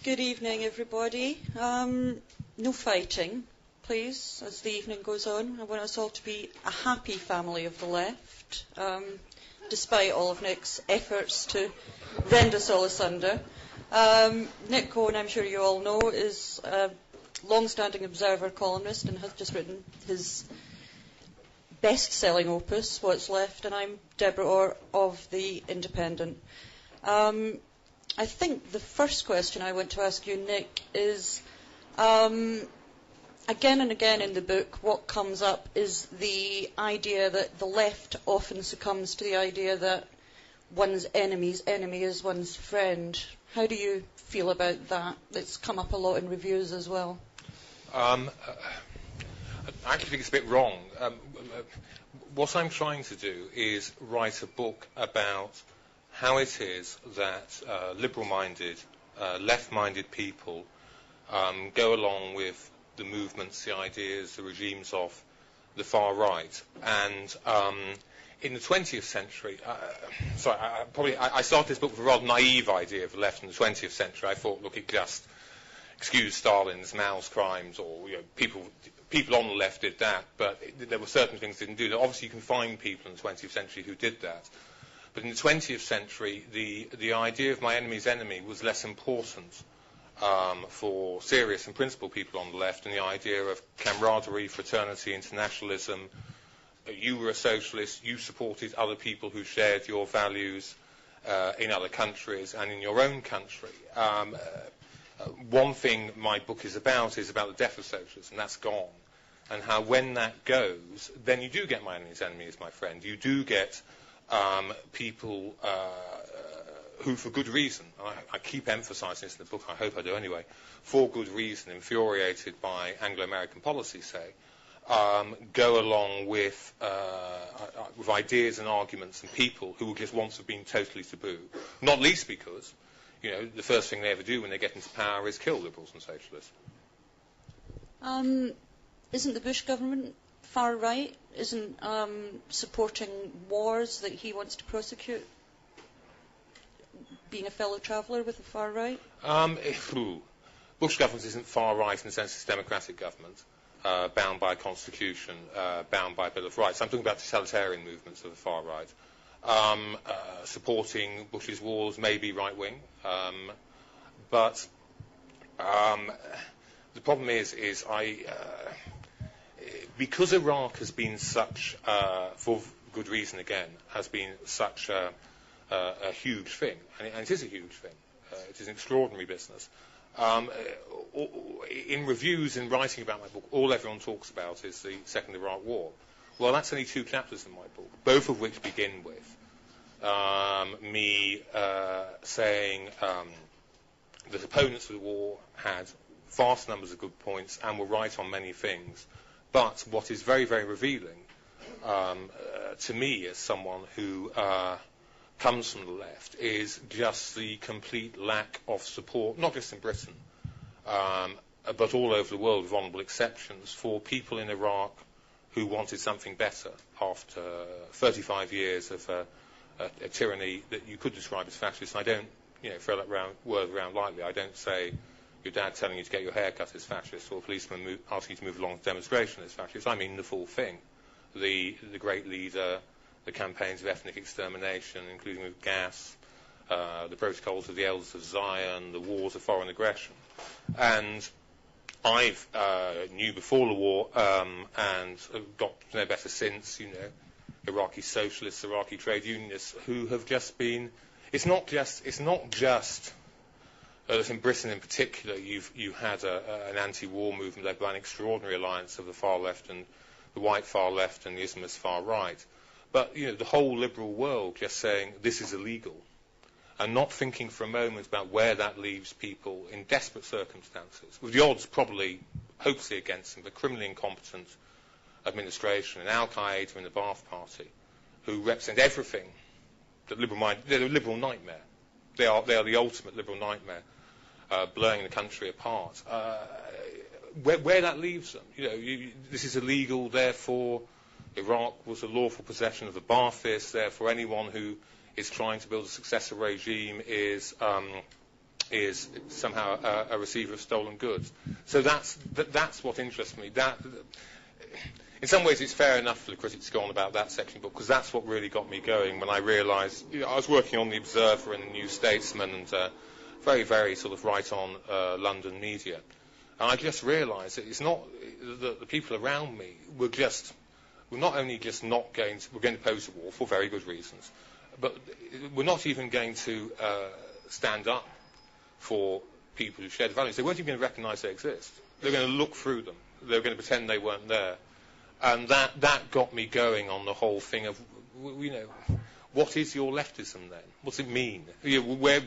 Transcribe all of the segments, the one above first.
Good evening, everybody. No fighting, please, as the evening goes on. I want us all to be a happy family of the left, despite all of Nick's efforts to rend us all asunder. Nick Cohen, I'm sure you all know, is a long-standing Observer columnist and has just written his best-selling opus, What's Left, and I'm Deborah Orr of The Independent. I think the first question I want to ask you, Nick, is again and again in the book, what comes up is the idea that the left often succumbs to the idea that one's enemy's enemy is one's friend. How do you feel about that? It's come up a lot in reviews as well. I actually think it's a bit wrong. What I'm trying to do is write a book about how it is that liberal-minded, left-minded people go along with the movements, the ideas, the regimes of the far right. And in the 20th century, I started this book with a rather naive idea of the left in the 20th century. I thought, look, it just excused Stalin's, Mao's crimes, or people on the left did that, but there were certain things they didn't do. Obviously, you can find people in the 20th century who did that. But in the 20th century, the idea of my enemy's enemy was less important for serious and principled people on the left, and the idea of camaraderie, fraternity, internationalism. You were a socialist, you supported other people who shared your values in other countries and in your own country. One thing my book is about the death of socialism, and that's gone. And how when that goes, then you do get my enemy's enemy as my friend. You do get people who, for good reason, I keep emphasising this in the book, I hope I do anyway, for good reason, infuriated by Anglo-American policy, say, go along with ideas and arguments and people who just once have been totally taboo. Not least because, the first thing they ever do when they get into power is kill liberals and socialists. Isn't the Bush government far right? Isn't supporting wars that he wants to prosecute being a fellow traveller with the far right? Bush government isn't far right in the sense it's a democratic government, bound by a constitution, bound by a Bill of Rights. I'm talking about totalitarian movements of the far right. Supporting Bush's wars may be right-wing, but the problem is because Iraq has been such, for good reason again, has been such a huge thing, and it is a huge thing. It is an extraordinary business. In reviews and writing about my book, all everyone talks about is the Second Iraq War. Well, that's only 2 chapters in my book, both of which begin with me saying that opponents of the war had vast numbers of good points and were right on many things. But what is very, very revealing to me as someone who comes from the left is just the complete lack of support, not just in Britain, but all over the world, with honourable exceptions, for people in Iraq who wanted something better after 35 years of a tyranny that you could describe as fascist. And I don't throw that word around lightly. I don't say your dad telling you to get your hair cut is fascist, or a policeman asking you to move along to demonstration is fascist. I mean the full thing. The great leader, the campaigns of ethnic extermination, including with gas, the protocols of the Elders of Zion, the wars of foreign aggression. And I've knew before the war and got to know better since, Iraqi socialists, Iraqi trade unionists who have just been. It's not just in Britain in particular, you had an anti-war movement led by an extraordinary alliance of the far left and the white far left and the Islamist far right. But the whole liberal world just saying this is illegal, and not thinking for a moment about where that leaves people in desperate circumstances, with the odds probably, hopefully against them, but criminally incompetent administration and Al-Qaeda and the Ba'ath Party, who represent everything that they're a liberal nightmare. They are the ultimate liberal nightmare, blowing the country apart. Where that leaves them, this is illegal. Therefore, Iraq was a lawful possession of the Baathists. Therefore, anyone who is trying to build a successor regime is is somehow a receiver of stolen goods. So that's what interests me. That, in some ways, it's fair enough for the critics to go on about that section, because that's what really got me going when I realised, I was working on the Observer and the New Statesman and very, very sort of right on London media, and I just realised that it's not that the people around me were not only just not going to, we're going to oppose the war for very good reasons, but we're not even going to stand up for people who share the values. They weren't even going to recognise they exist. They're going to look through them. They're going to pretend they weren't there. And that got me going on the whole thing of, what is your leftism then? What's it mean? Where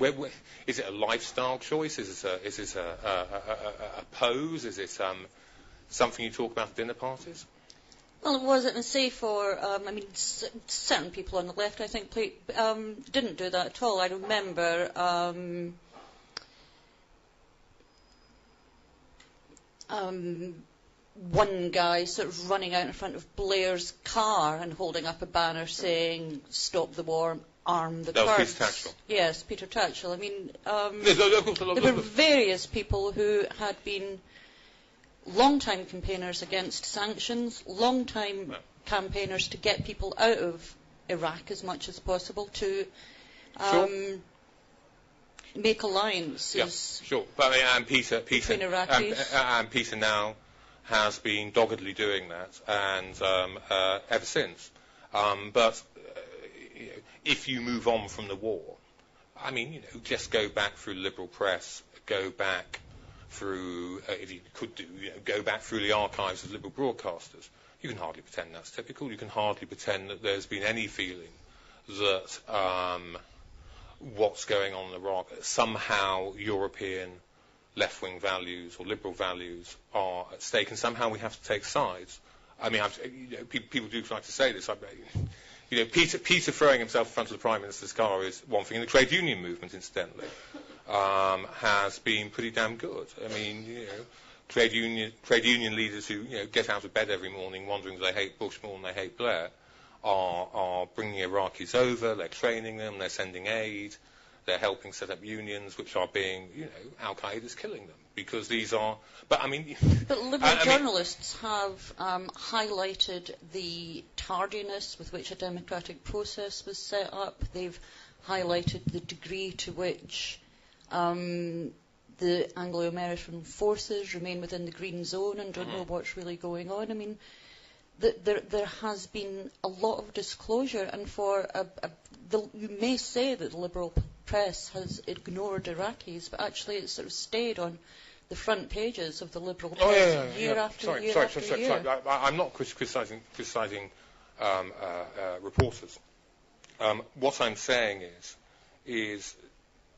is it a lifestyle choice? Is it a pose? Is it something you talk about at dinner parties? Well, it wasn't a say for, certain people on the left, I think, didn't do that at all. I remember one guy sort of running out in front of Blair's car and holding up a banner saying, "Stop the war, arm the Kurds." That was Peter Tatchell. Yes, Peter Tatchell. Yes, there were various people who had been long-time campaigners against sanctions, long-time campaigners to get people out of Iraq as much as possible, to make alliances. Yes, sure. But and Peter between Iraqis. And Peter now has been doggedly doing that, and ever since. But if you move on from the war, just go back through liberal press, go back through, if you could do, go back through the archives of liberal broadcasters. You can hardly pretend that's typical. You can hardly pretend that there's been any feeling that what's going on in Iraq, somehow European left-wing values or liberal values are at stake, and somehow we have to take sides. People do like to say this. Peter throwing himself in front of the Prime Minister's car is one thing, and the trade union movement, incidentally, has been pretty damn good. Trade union leaders who get out of bed every morning wondering they hate Bush more than they hate Blair are bringing Iraqis over. They're training them. They're sending aid. They're helping set up unions, which are being, Al Qaeda's killing them because these are. But liberal journalists have highlighted the tardiness with which a democratic process was set up. They've highlighted the degree to which the Anglo-American forces remain within the green zone and don't know what's really going on. There has been a lot of disclosure, and you may say that the liberal press has ignored Iraqis, but actually it's sort of stayed on the front pages of the liberal press year after year after year. Sorry. I'm not criticising reporters. What I'm saying is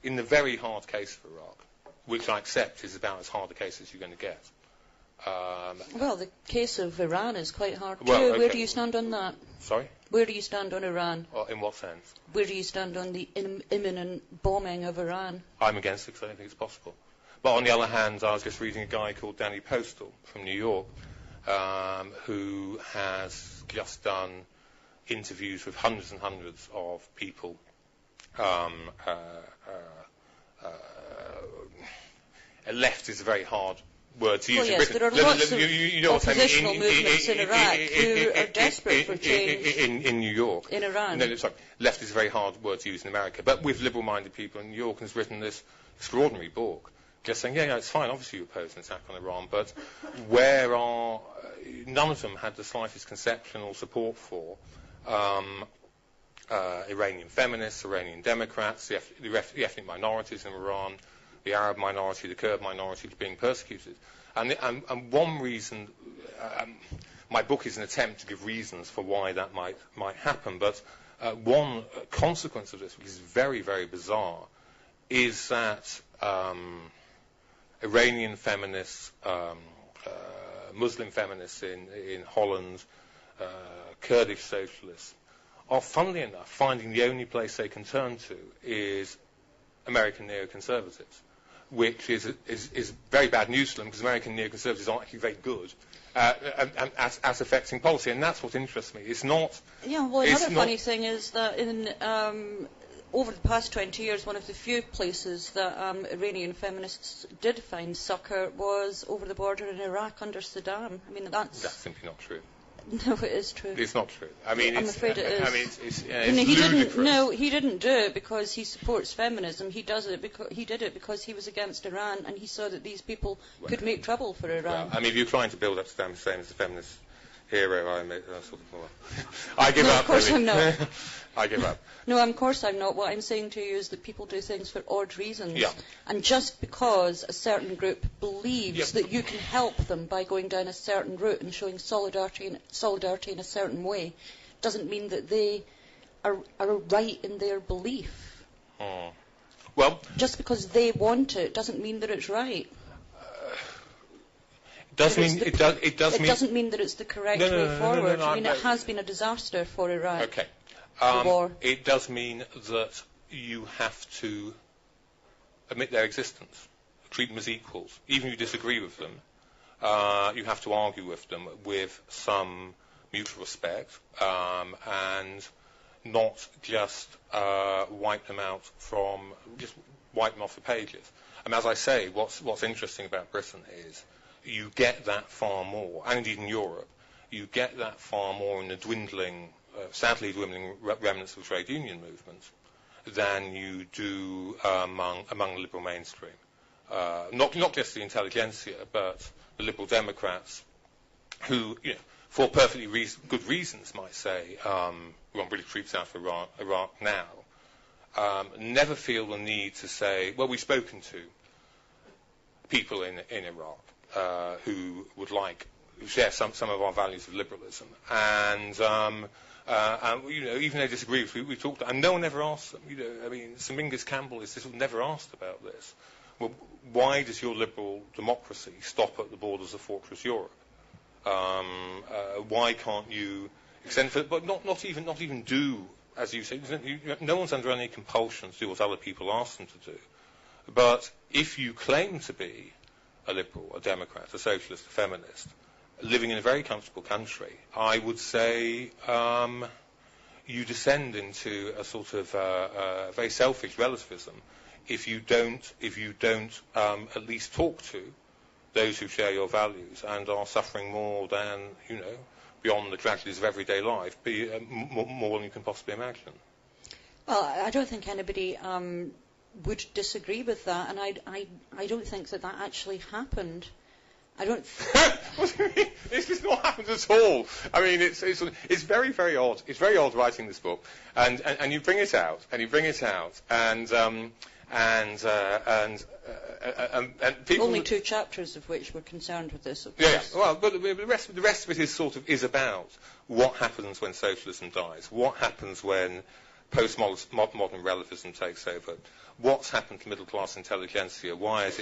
in the very hard case of Iraq, which I accept is about as hard a case as you're going to get. Well, the case of Iran is quite hard too. Well, okay. Where do you stand on that? Sorry? Where do you stand on Iran? In what sense? Where do you stand on the imminent bombing of Iran? I'm against it because I don't think it's possible. But on the other hand, I was just reading a guy called Danny Postal from New York, who has just done interviews with hundreds and hundreds of people. Left is a very hard word to use. Well, yes, there are lots of oppositional movements in Iraq who are desperate for change. In New York. In Iran. No, sorry. Left is a very hard word to use in America. But with liberal-minded people in New York, has written this extraordinary book, just saying, it's fine, obviously you oppose an attack on Iran, but none of them had the slightest conception or support for Iranian feminists, Iranian Democrats, the ethnic minorities in Iran, the Arab minority, the Kurd minority being persecuted. And one reason, my book is an attempt to give reasons for why that might happen, but one consequence of this, which is very, very bizarre, is that Iranian feminists, Muslim feminists in Holland, Kurdish socialists, are, funnily enough, finding the only place they can turn to is American neoconservatives, which is very bad news for them because American neoconservatives aren't actually very good at affecting policy, and that's what interests me. It's not. Yeah, well, another funny thing is that in over the past 20 years, one of the few places that Iranian feminists did find succour was over the border in Iraq under Saddam. I mean, that's simply not true. No, it is true. It's not true. I mean, I'm afraid it is. I mean, it's ludicrous. He didn't do it because he supports feminism. He did it because he was against Iran, and he saw that these people could make trouble for Iran. Well, I mean, if you're trying to build up Saddam Hussein as a feminist hero, I give up. Of course I'm not. I give up. No, of course I'm not. What I'm saying to you is that people do things for odd reasons. Yeah. And just because a certain group believes that you can help them by going down a certain route and showing solidarity in a certain way, doesn't mean that they are right in their belief. Well, just because they want it doesn't mean that it's right. It doesn't mean that it's the correct way forward. I mean, it has been a disaster for Iraq. Okay. The war. It does mean that you have to admit their existence, treat them as equals. Even if you disagree with them, you have to argue with them with some mutual respect, and not just wipe them off the pages. And as I say, what's interesting about Britain is you get that far more, and indeed in Europe, you get that far more in the sadly dwindling remnants of the trade union movement than you do among the liberal mainstream. Not just the intelligentsia, but the Liberal Democrats, who, for perfectly good reasons, might say, one really creeps out for Iraq now, never feel the need to say, well, we've spoken to people in Iraq who would share some of our values of liberalism, and even they disagree with we talked, and no one ever asked them. I mean, Sir Mingus Campbell was never asked about this. Well, why does your liberal democracy stop at the borders of Fortress Europe? Why can't you extend but not even do, as you say, no one's under any compulsion to do what other people ask them to do. But if you claim to be a liberal, a Democrat, a socialist, a feminist, living in a very comfortable country, I would say you descend into a sort of very selfish relativism if you don't at least talk to those who share your values and are suffering more than, beyond the tragedies of everyday life, more than you can possibly imagine. Well, I don't think anybody would disagree with that, and I don't think that actually happened. I don't. This has not happened at all. I mean, it's very, very odd. It's very odd writing this book, and you bring it out, and people. Only 2 chapters of which were concerned with this. Of course. Yes. Well, but the rest of it is about what happens when socialism dies. What happens when postmodern relativism takes over? What's happened to middle-class intelligentsia? Why does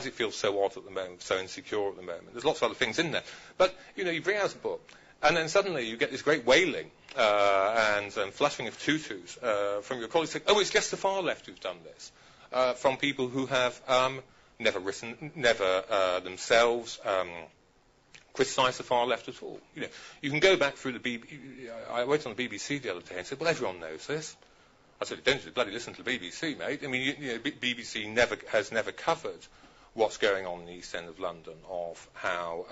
it feel so odd at the moment, so insecure at the moment? There's lots of other things in there. But, you bring out a book, and then suddenly you get this great wailing and fluttering of tutus from your colleagues saying, oh, it's just the far left who've done this, from people who have never themselves criticised the far left at all. You can go back through the BBC. I went on the BBC the other day and said, well, everyone knows this. I said, don't bloody listen to the BBC, mate. I mean, BBC has never covered what's going on in the East End of London, of how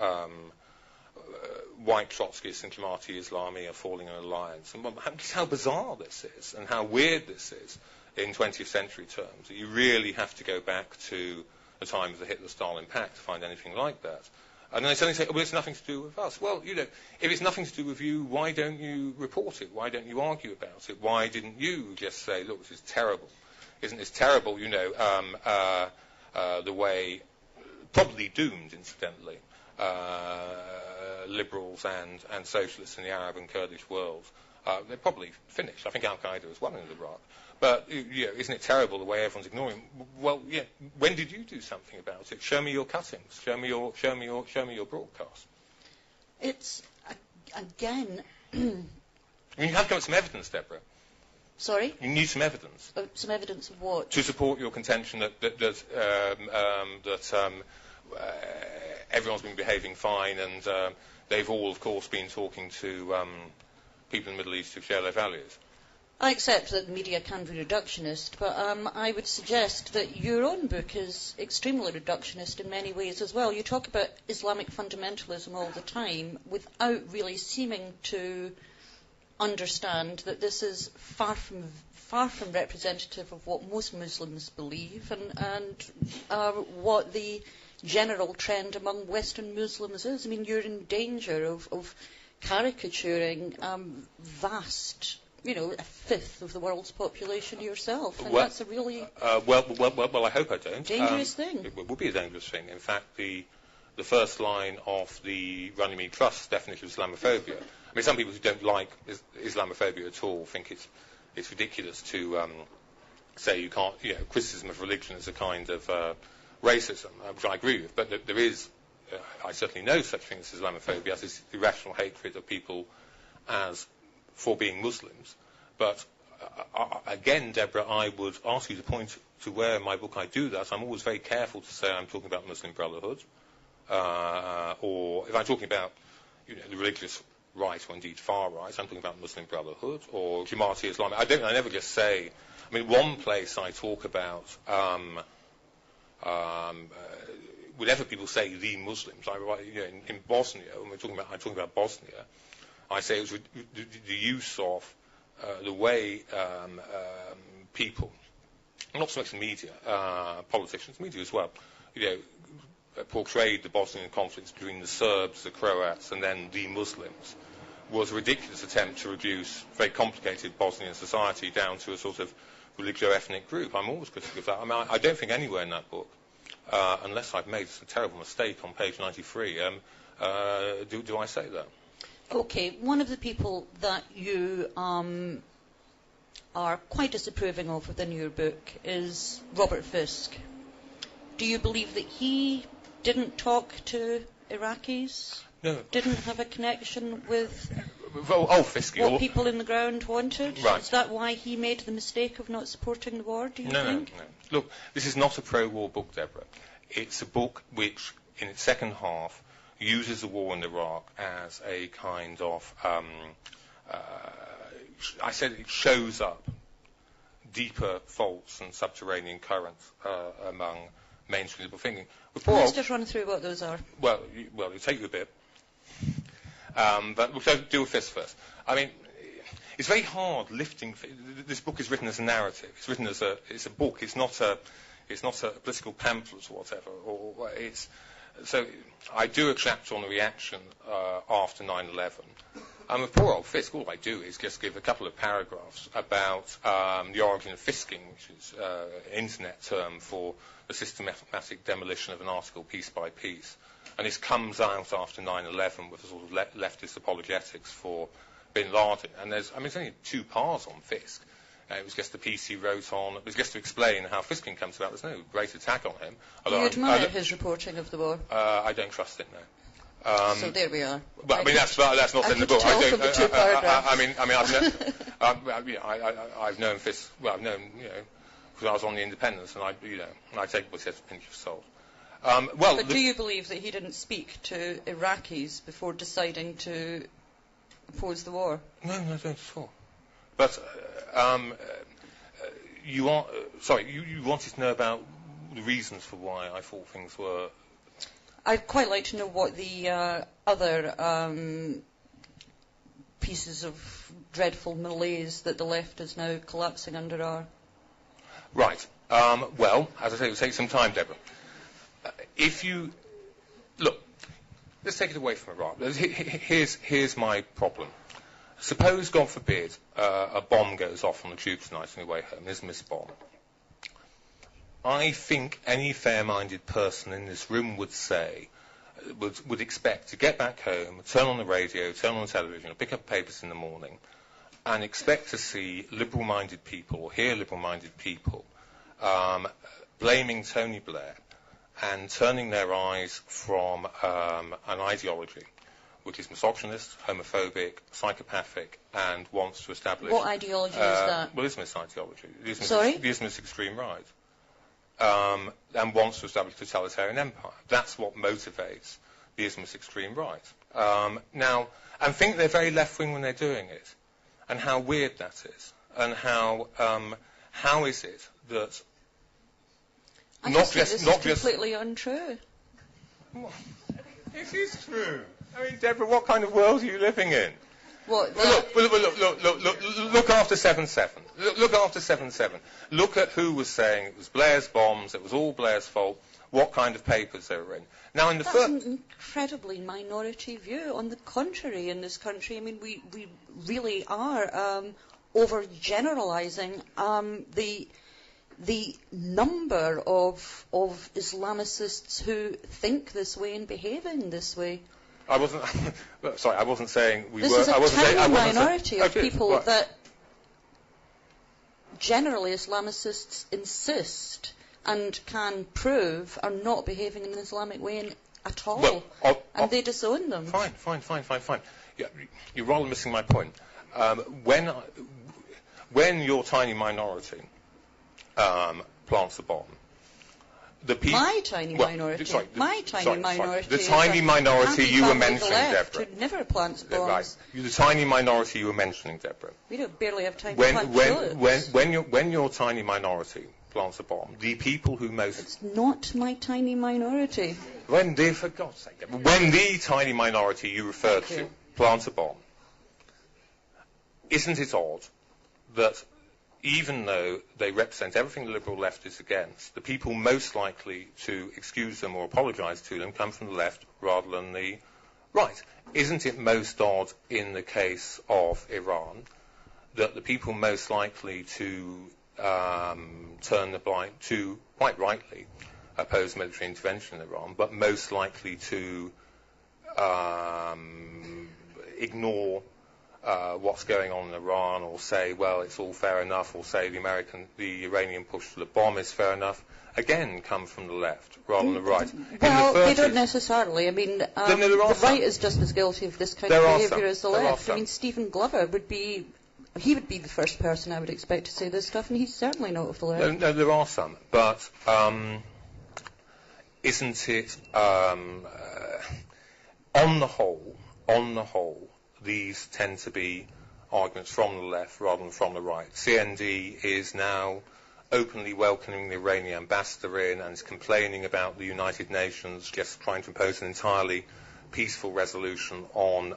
white Trotskyists and Jamaati Islami are falling in alliance, and just how bizarre this is, and how weird this is in 20th century terms. You really have to go back to the time of the Hitler-Stalin Pact to find anything like that. And then they suddenly say, well, it's nothing to do with us. Well, if it's nothing to do with you, why don't you report it? Why don't you argue about it? Why didn't you just say, look, this is terrible? Isn't this terrible, the way, probably doomed, incidentally, liberals and socialists in the Arab and Kurdish world, they're probably finished. I think Al-Qaeda has won in Iraq. But, isn't it terrible the way everyone's ignoring? Well, yeah. When did you do something about it? Show me your cuttings. Show me your broadcast. It's again. I mean, you have to come with some evidence, Deborah. Sorry. You need some evidence. Some evidence of what? To support your contention that everyone's been behaving fine, and they've all, of course, been talking to people in the Middle East who share their values. I accept that the media can be reductionist, but I would suggest that your own book is extremely reductionist in many ways as well. You talk about Islamic fundamentalism all the time without really seeming to understand that this is far from representative of what most Muslims believe and what the general trend among Western Muslims is. I mean, you're in danger of caricaturing vast, a fifth of the world's population yourself, and that's a really well, I hope I don't. Dangerous thing. It would be a dangerous thing. In fact, the first line of the Runnymede Trust definition of Islamophobia. I mean, some people who don't like Islamophobia at all think it's ridiculous to say you can't, criticism of religion is a kind of racism, which I agree with. But there is, I certainly know such thing as Islamophobia, as this irrational hatred of people for being Muslims. But again, Deborah, I would ask you to point to where in my book I do that. I'm always very careful to say I'm talking about Muslim Brotherhood, or if I'm talking about the religious right, or indeed far right, I'm talking about Muslim Brotherhood or Jamaat-e-Islami. I never just say. I mean, one place I talk about. Whenever people say the Muslims, in Bosnia, when I'm talking about Bosnia, I say it was the use of the way people, not so much the media, politicians, media as well, portrayed the Bosnian conflicts between the Serbs, the Croats, and then the Muslims, was a ridiculous attempt to reduce very complicated Bosnian society down to a sort of religio-ethnic group. I'm always critical of that. I mean, I don't think anywhere in that book, unless I've made a terrible mistake on page 93, do I say that? Okay, one of the people that you are quite disapproving of within your book is Robert Fisk. Do you believe that he didn't talk to Iraqis? No. Didn't have a connection with Fisk, what people in the ground wanted? Right. Is that why he made the mistake of not supporting the war, do you think? No. Look, this is not a pro-war book, Deborah. It's a book which, in its second half, uses the war in Iraq as a kind of, I said it shows up deeper faults and subterranean currents among mainstream liberal thinking. Let's just run through what those are. Well, it'll take you a bit. But we'll deal with this first. I mean, it's very hard lifting. This book is written as a narrative. It's written as it's a book. It's not a political pamphlet or whatever. So I do a chapter on the reaction after 9/11. With poor old Fisk, all I do is just give a couple of paragraphs about the origin of fisking, which is an internet term for the systematic demolition of an article piece by piece. And this comes out after 9/11 with a sort of leftist apologetics for bin Laden. And there's only 2 parts on Fisk. It was just the piece he wrote on. It was just to explain how fisking comes about. There's no great attack on him. Do you admire his reporting of the war? I don't trust it, no. So there we are. Well, that's not in the book. I've known Fisk. Well, I've known because I was on the Independence, and I take what he says with a pinch of salt. But do you believe that he didn't speak to Iraqis before deciding to oppose the war? No, I don't at all. But you wanted to know about the reasons for why I thought things were. I'd quite like to know what the other pieces of dreadful malaise that the left is now collapsing under are. Right. Well, as I say, it will take some time, Deborah. If you look, let's take it away from Iraq. Here's my problem. Suppose, God forbid, a bomb goes off on the tube tonight on the way home. There's a missed bomb. I think any fair-minded person in this room would expect to get back home, turn on the radio, turn on the television, or pick up papers in the morning, and expect to see liberal-minded people, or hear liberal-minded people, blaming Tony Blair and turning their eyes from an ideology which is misogynist, homophobic, psychopathic, and wants to establish... What ideology is that? Well, Islamist ideology. Sorry? The Islamist extreme right. And wants to establish a totalitarian empire. That's what motivates the Islamist extreme right. And think they're very left-wing when they're doing it, and how weird that is. and how is it that I just think this is completely untrue. Well, it is true. I mean, Deborah, what kind of world are you living in? What? Look after 7/7. Look after 7/7. Look at who was saying it was Blair's bombs. It was all Blair's fault. What kind of papers they were in. Now, in the That's an incredibly minority view. On the contrary, in this country, I mean, we really are overgeneralizing the number of Islamicists who think this way and behave in this way. I wasn't. Sorry, I wasn't saying we were. This is a tiny minority of people right. that generally Islamicists insist and can prove are not behaving in an Islamic way at all, well, and they disown them. Fine. Yeah, you're rather missing my point. When your tiny minority plants a bomb, my tiny minority. The tiny minority you were mentioning, Deborah. Who never plants bombs. Right. The tiny minority you were mentioning, Deborah. We don't barely have time to plant tulips. When your tiny minority plants a bomb, the people who most... It's not my tiny minority. For God's sake, Deborah, when the tiny minority you referred to plants a bomb, isn't it odd that even though they represent everything the liberal left is against, the people most likely to excuse them or apologise to them come from the left rather than the right? Isn't it most odd in the case of Iran that the people most likely to turn the blind to, quite rightly, oppose military intervention in Iran, but most likely to ignore what's going on in Iran, or say, well, it's all fair enough, or say the Iranian push to the bomb is fair enough, again come from the left rather than the right. Well, they don't necessarily. I mean, the right is just as guilty of this kind of behaviour as the left. I mean, Stephen Glover would be the first person I would expect to say this stuff, and he's certainly not of the left. No, there are some, but isn't it, on the whole, these tend to be arguments from the left rather than from the right. CND is now openly welcoming the Iranian ambassador in and is complaining about the United Nations just trying to impose an entirely peaceful resolution on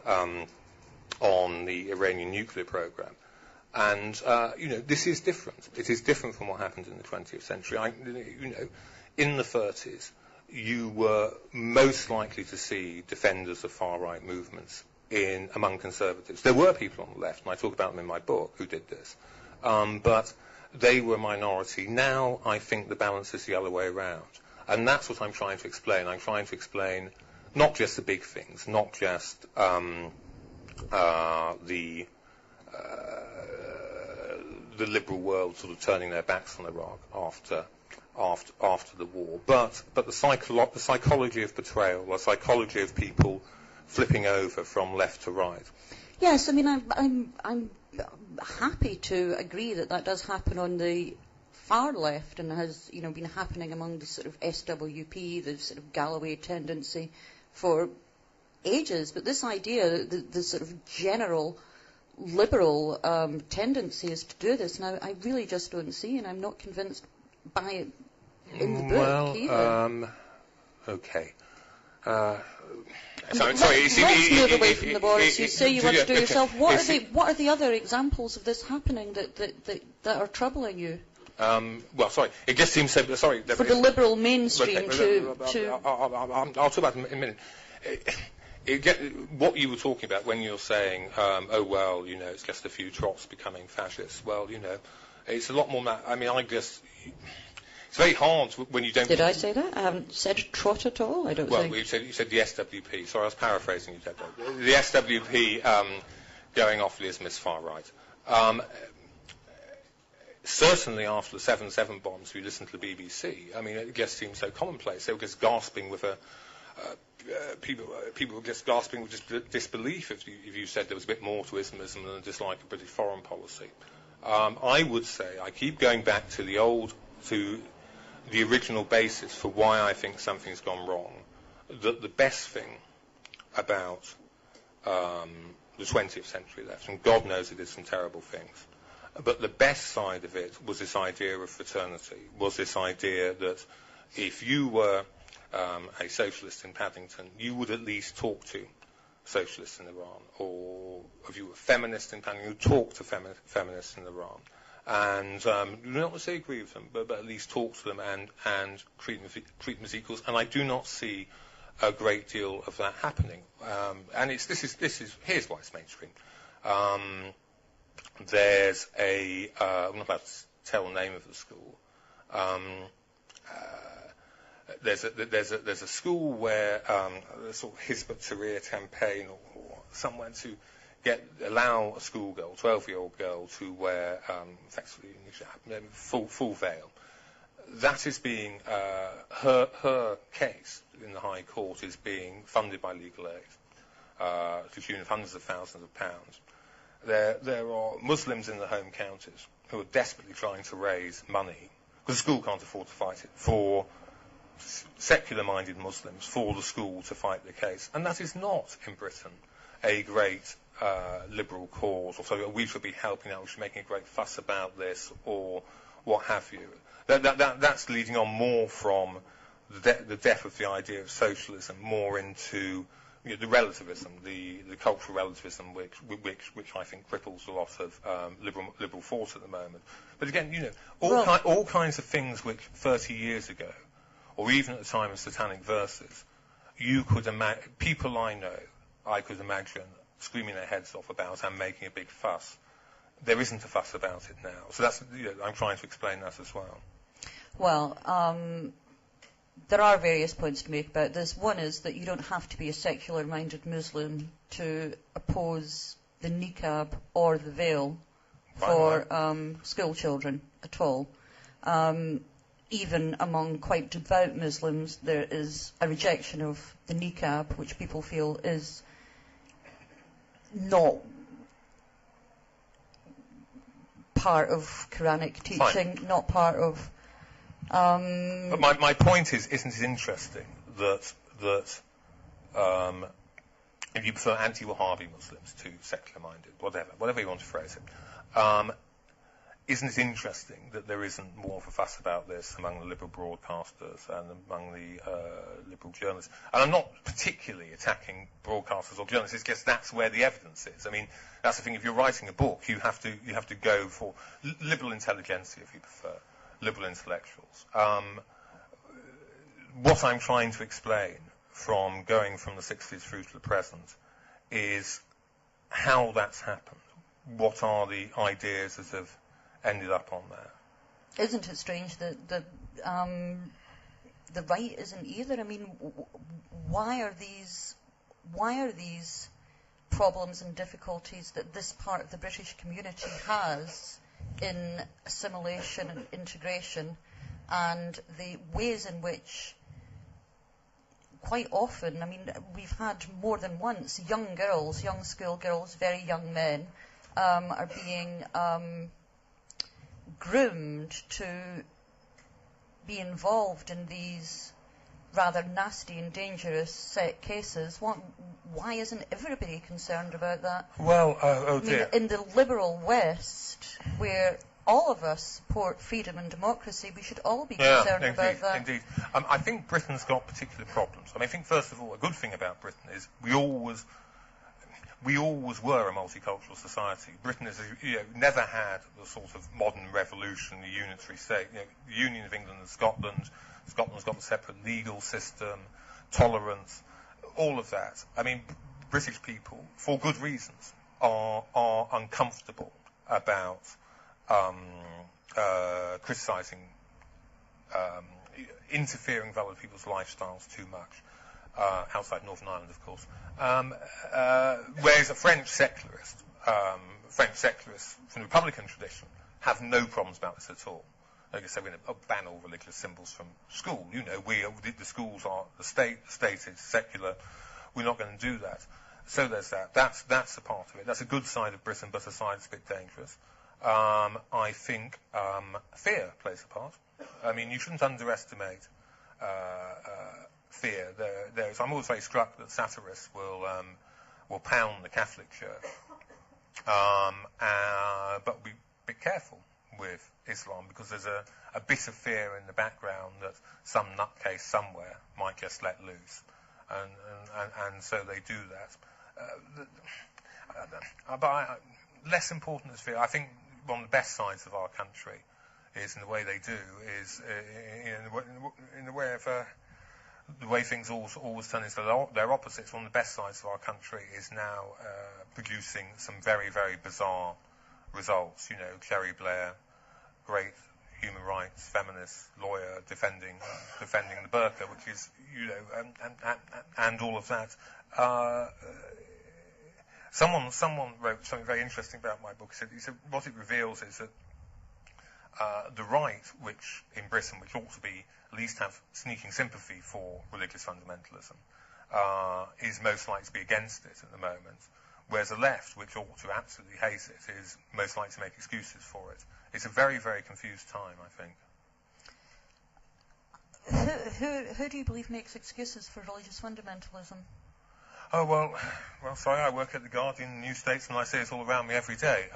the Iranian nuclear program. And, this is different. It is different from what happened in the 20th century. In the 30s, you were most likely to see defenders of far-right movements among conservatives. There were people on the left, and I talk about them in my book, who did this. But they were a minority. Now I think the balance is the other way around. And that's what I'm trying to explain. I'm trying to explain not just the big things, not just the liberal world sort of turning their backs on Iraq after the war, but the psychology of betrayal, the psychology of people flipping over from left to right. Yes, I mean, I'm happy to agree that does happen on the far left and has, been happening among the sort of SWP, the sort of Galloway tendency for ages. But this idea, the sort of general liberal tendency is to do this, and I really just don't see, and I'm not convinced by it in the book either. Okay. Let's move away from the borders. You say you want to do yourself. What are the other examples of this happening that are troubling you? It just seems so. Sorry. For the liberal mainstream I'll talk about it in a minute. What you were talking about when you're saying, it's just a few trots becoming fascists. Well, it's a lot more than that. I mean, it's very hard when you don't... Did I say that? I haven't said trot at all, I don't think. Well, you said the SWP. Sorry, I was paraphrasing you, Deborah. The SWP going off the Islamist far right. Certainly after the 7/7 bombs, we listened to the BBC. I mean, it just seemed so commonplace. They were just gasping with people were just gasping with disbelief if you said there was a bit more to Islamism than just like a British foreign policy. I would say, I keep going back to the original basis for why I think something's gone wrong, that the best thing about the 20th century left, and God knows it did some terrible things, But the best side of it was this idea of fraternity, was this idea that if you were a socialist in Paddington, you would at least talk to socialists in Iran, or if you were a feminist in Paddington, you would talk to feminists in Iran. And you do not necessarily agree with them, but at least talk to them and treat them as equals. And I do not see a great deal of that happening. And here's why it's mainstream. There's I'm not about to tell the name of the school. There's a school where a sort of Hizb ut-Tahrir campaign or someone to allow a schoolgirl, 12-year-old girl, to wear effectively full veil. That is being her case in the High Court is being funded by legal aid to the tune of hundreds of thousands of pounds. There are Muslims in the home counties who are desperately trying to raise money because the school can't afford to fight it for secular-minded Muslims for the school to fight the case, and that is not in Britain a great liberal cause, or so we should be helping out, we should be making a great fuss about this, or what have you. That's leading on more from the death of the idea of socialism, more into the relativism, the cultural relativism, which I think cripples a lot of liberal thought at the moment. But again, all kinds of things which 30 years ago, or even at the time of Satanic Verses, you could imagine, people I could imagine screaming their heads off about and making a big fuss. There isn't a fuss about it now. So that's, I'm trying to explain that as well. Well, there are various points to make about this. One is that you don't have to be a secular-minded Muslim to oppose the niqab or the veil for school children at all. Even among quite devout Muslims, there is a rejection of the niqab, which people feel is not part of Quranic teaching, not part of... But my point is, isn't it interesting that if you prefer anti-Wahhabi Muslims to secular-minded, whatever you want to phrase it, isn't it interesting that there isn't more of a fuss about this among the liberal broadcasters and among the liberal journalists? And I'm not particularly attacking broadcasters or journalists, it's just that's where the evidence is. I mean, that's the thing, if you're writing a book, you have to go for liberal intelligentsia, if you prefer, liberal intellectuals. What I'm trying to explain from going from the 60s through to the present is how that's happened. What are the ideas that have ended up on there? Isn't it strange that the right isn't either? I mean, why are these problems and difficulties that this part of the British community has in assimilation and integration, and the ways in which quite often, I mean, we've had more than once young schoolgirls, very young men are being groomed to be involved in these rather nasty and dangerous set cases. Why isn't everybody concerned about that? Well, I mean, in the liberal West, where all of us support freedom and democracy, we should all be concerned about that. Indeed. I think Britain's got particular problems. I mean, I think, first of all, a good thing about Britain is we always were a multicultural society. Britain has never had the sort of modern revolution, the unitary state. The Union of England and Scotland. Scotland's got a separate legal system, tolerance, all of that. I mean, British people, for good reasons, are uncomfortable about criticising, interfering with other people's lifestyles too much, outside Northern Ireland, of course. Whereas a French secularists from the Republican tradition have no problems about this at all. Like I said, we're going to ban all religious symbols from school. The schools are the state is secular. We're not going to do that. So there's that. That's a part of it. That's a good side of Britain, but a side that's a bit dangerous. I think fear plays a part. I mean, you shouldn't underestimate fear. I'm always very struck that satirists will pound the Catholic Church, but be bit careful with Islam, because there's a bit of fear in the background that some nutcase somewhere might just let loose, and so they do that. But less important as fear, I think one of the best sides of our country is, in the way they do, is in the way of the way things always turn into their opposites. One of the best sides of our country is now producing some very, very bizarre results. You know, Cherry Blair, great human rights feminist lawyer, defending the burqa, which is, you know, and all of that. Someone wrote something very interesting about my book. He said what it reveals is that the right, which in Britain, which ought to be at least have sneaking sympathy for religious fundamentalism, is most likely to be against it at the moment, whereas the left, which ought to absolutely hate it, is most likely to make excuses for it. It's a very, very confused time, I think. Who do you believe makes excuses for religious fundamentalism? Oh, well, sorry, I work at The Guardian, New Statesman, I see it all around me every day.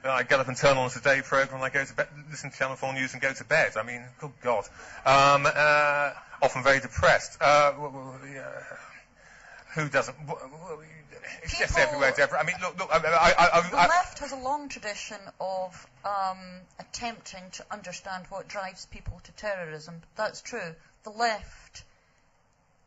I get up and turn on a Today programme, and I go to bed, listen to Channel 4 News and go to bed. I mean, good God. Often very depressed. Who doesn't? It's just everywhere, Deborah. I mean, look. The left has a long tradition of attempting to understand what drives people to terrorism. That's true. The left,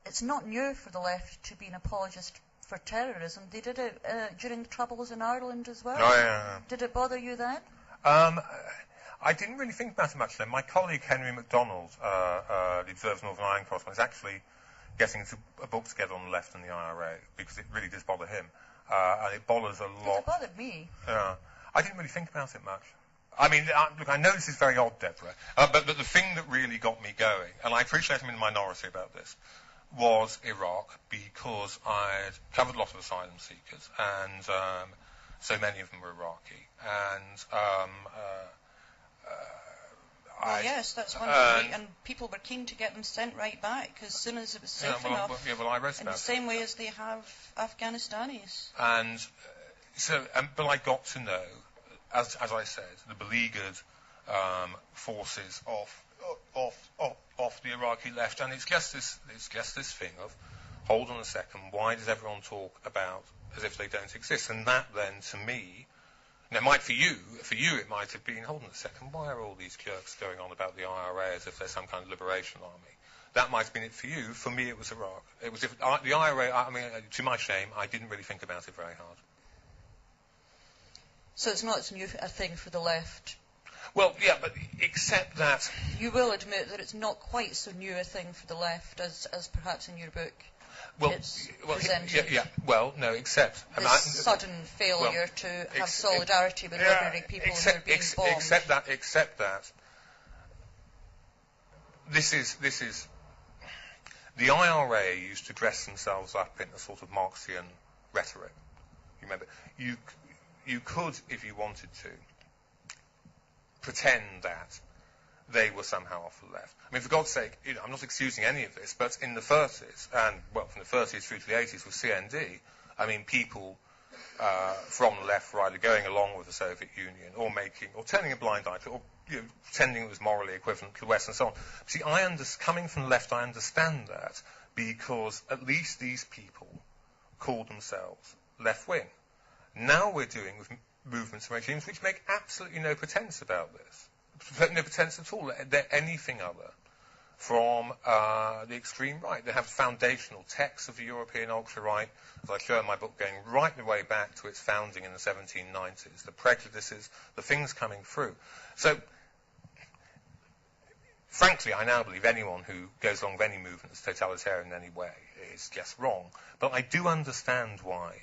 it's not new for the left to be an apologist for terrorism. They did it during the Troubles in Ireland as well. Oh, yeah. Did it bother you then? I didn't really think about it much then. My colleague Henry MacDonald, the Observer's Northern Ireland correspondent, is actually getting a book together on the left and the IRA, because it really does bother him. And it bothers a lot. It bothered me. I didn't really think about it much. I mean, look, I know this is very odd, Deborah, but the thing that really got me going, and I appreciate I'm in the minority about this, was Iraq, because I'd covered a lot of asylum seekers, and so many of them were Iraqi. And yes, that's wonderful. And people were keen to get them sent right back as soon as it was safe enough. I read in the same way as they have Afghanistanis. And so, but I got to know, as I said, the beleaguered forces of the Iraqi left, and it's just this thing of, hold on a second, why does everyone talk about as if they don't exist? And that then, to me, it might for you it might have been, hold on a second, why are all these jerks going on about the IRA as if they're some kind of liberation army? That might have been it for you. For me, it was Iraq. It was the IRA. I mean, to my shame, I didn't really think about it very hard. So it's not a new thing for the left. Well, yeah, but except that you will admit that it's not quite so new a thing for the left as perhaps in your book. It's presented. Yeah. Well, no, except sudden failure to have solidarity with ordinary people who are being bombed. Except that this is the IRA used to dress themselves up in a sort of Marxian rhetoric. You remember, you could, if you wanted to, pretend that they were somehow off the left. I mean, for God's sake, I'm not excusing any of this, but in the 30s, and, from the 30s through to the 80s with CND, I mean, people from the left were either going along with the Soviet Union or turning a blind eye to, or pretending it was morally equivalent to the West and so on. See, coming from the left, I understand that, because at least these people called themselves left-wing. Now we're dealing with movements and regimes which make absolutely no pretense about this. No pretense at all. They're anything other from the extreme right. They have foundational texts of the European ultra-right, as I show in my book, going right the way back to its founding in the 1790s, the prejudices, the things coming through. So, frankly, I now believe anyone who goes along with any movement that's totalitarian in any way is just wrong. But I do understand why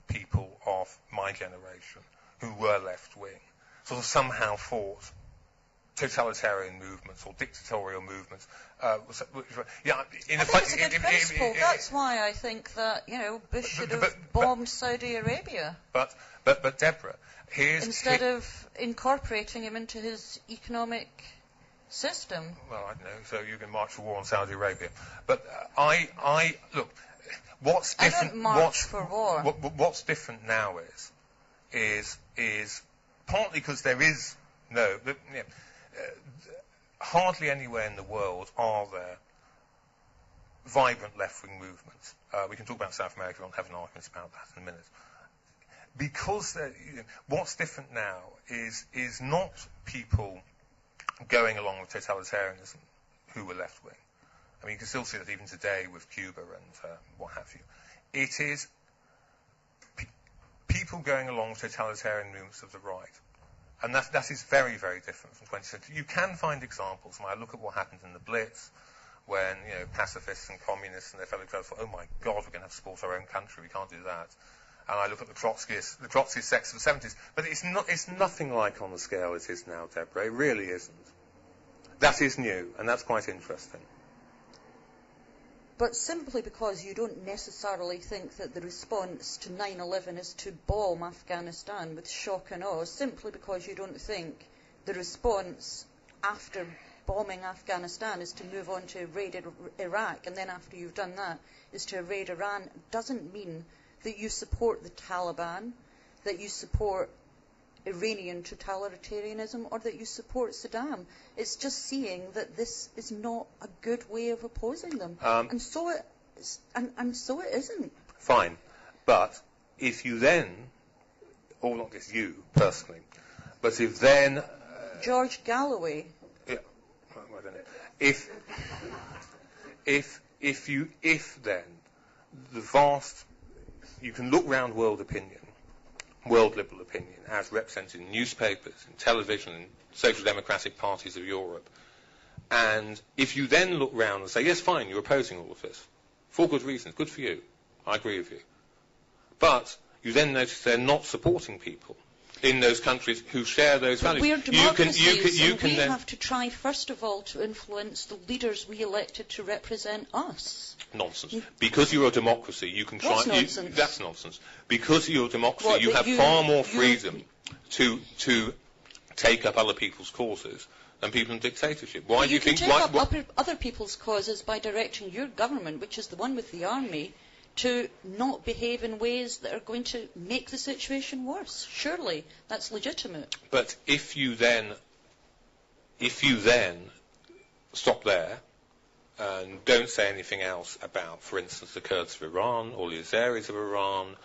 people of my generation who were left-wing sort of somehow thought totalitarian movements or dictatorial movements. It's a good principle. That's why I think that Bush should have bombed Saudi Arabia. But Deborah, instead of incorporating him into his economic system. Well, I don't know. So you can march for war on Saudi Arabia. But look. What's different? I don't march for war. What's different now is partly because there is hardly anywhere in the world are there vibrant left-wing movements. We can talk about South America. We won't have an argument about that in a minute. Because what's different now is not people going along with totalitarianism who were left-wing. I mean, you can still see that even today with Cuba and what have you. It is people going along with totalitarian movements of the right. And that is very, very different from 20th century. You can find examples. When I look at what happened in the Blitz, when pacifists and communists and their fellow crowds thought, oh my God, we're going to have to support our own country. We can't do that. And I look at the Trotskyist sects of the 70s. But it's nothing like on the scale it is now, Deborah. It really isn't. That is new, and that's quite interesting. But simply because you don't necessarily think that the response to 9/11 is to bomb Afghanistan with shock and awe, simply because you don't think the response after bombing Afghanistan is to move on to raid Iraq, and then after you've done that is to raid Iran, doesn't mean that you support the Taliban, that you support Iranian totalitarianism, or that you support Saddam. It's just seeing that this is not a good way of opposing them, and so it isn't. Fine, but if you then, or not just you personally, but if then George Galloway. Yeah, I don't know. If then the vast, you can look round world opinion, world liberal opinion, as represented in newspapers, in television, in social democratic parties of Europe. And if you then look round and say, yes, fine, you're opposing all of this, for good reasons, good for you, I agree with you. But you then notice they're not supporting people in those countries who share those values. We're democracies, and we have to try, first of all, to influence the leaders we elected to represent us. Nonsense. Because you're a democracy, you can try... What's nonsense? That's nonsense. Because you're a democracy, you have far more freedom to take up other people's causes than people in dictatorship. Why do you think... You can take up other people's causes by directing your government, which is the one with the army, to not behave in ways that are going to make the situation worse. Surely, that's legitimate. But if you then stop there and don't say anything else about, for instance, the Kurds of Iran or the Azeris of Iran,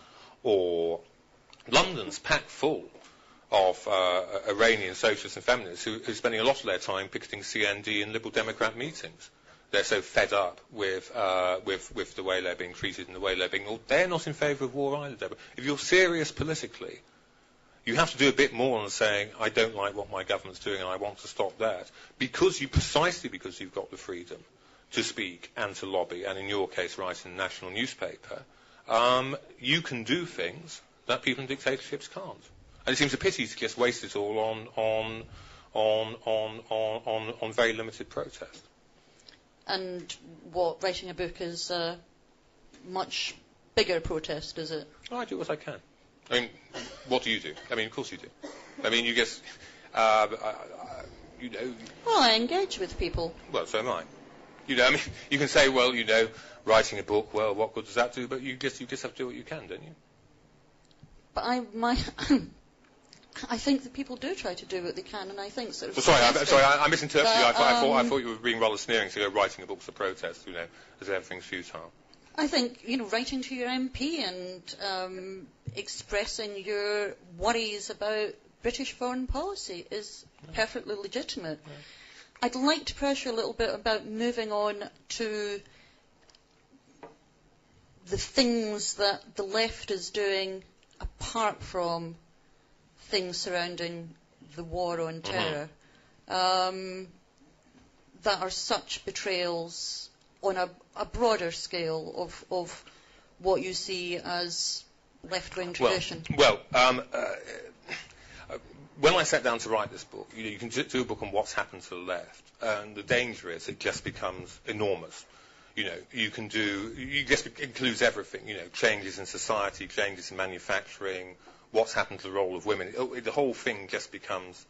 or London's packed full of Iranian socialists and feminists who are spending a lot of their time picketing CND and Liberal Democrat meetings. They're so fed up with the way they're being treated and the way they're being... They're not in favour of war either, Deborah. If you're serious politically, you have to do a bit more than saying, I don't like what my government's doing and I want to stop that. Precisely because you've got the freedom to speak and to lobby, and in your case, write in a national newspaper, you can do things that people in dictatorships can't. And it seems a pity to just waste it all on very limited protest. And what, writing a book is a much bigger protest, is it? Oh, I do what I can. I mean, what do you do? I mean, of course you do. I mean, you just, you know... Well, I engage with people. Well, so am I. You know, I mean, you can say, well, you know, writing a book, well, what good does that do? But you just have to do what you can, don't you? But I think that people do try to do what they can, and I think sort of... Well, sorry, I misinterpreted you. I thought you were being rather sneering to go writing a book's a protest, you know, as everything's futile. I think, you know, writing to your MP and expressing your worries about British foreign policy is perfectly legitimate. Yeah. I'd like to pressure a little bit about moving on to the things that the left is doing apart from things surrounding the war on terror, that are such betrayals on a broader scale of what you see as left-wing tradition. Well, when I sat down to write this book, you can do a book on what's happened to the left, and the danger is it just becomes enormous. You know, it just includes everything, you know, changes in society, changes in manufacturing, what's happened to the role of women. The whole thing just becomes...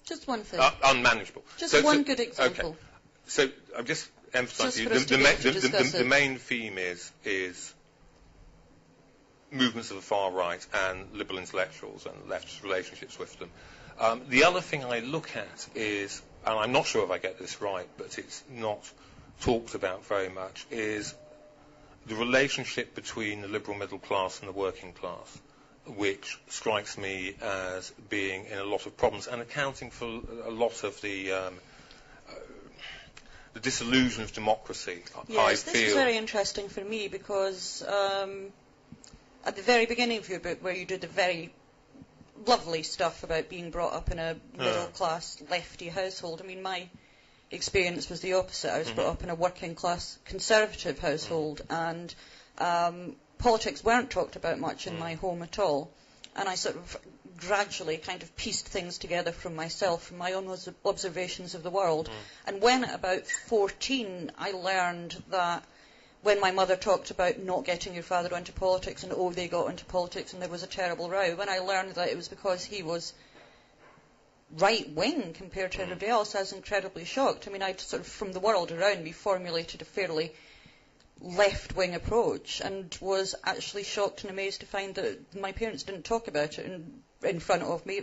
just one thing. Unmanageable. Just one good example. Okay. So I'm just emphasising the main theme is movements of the far right and liberal intellectuals and left's relationships with them. The other thing I look at is, and I'm not sure if I get this right, but it's not talked about very much, is the relationship between the liberal middle class and the working class, which strikes me as being in a lot of problems and accounting for a lot of the disillusion of democracy. Yes, this is very interesting for me because at the very beginning of your book, where you did the very lovely stuff about being brought up in a middle-class lefty household, I mean, my experience was the opposite. I was brought up in a working-class conservative household, and politics weren't talked about much in my home at all. And I sort of gradually kind of pieced things together from myself, from my own observations of the world. And when at about 14, I learned that when my mother talked about not getting your father into politics, and they got into politics and there was a terrible row, when I learned that it was because he was right-wing compared to everybody else, I was incredibly shocked. I mean, I'd sort of, from the world around me, formulated a fairly left-wing approach, and was actually shocked and amazed to find that my parents didn't talk about it in front of me,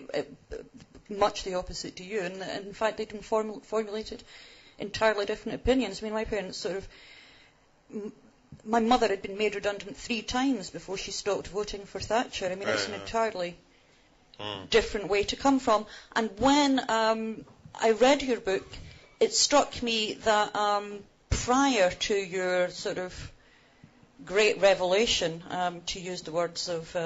much the opposite to you, and in fact they'd formulated entirely different opinions. I mean, my parents sort of, my mother had been made redundant 3 times before she stopped voting for Thatcher. I mean, it's an entirely different way to come from. And when I read your book, it struck me that prior to your sort of great revelation, to use the words of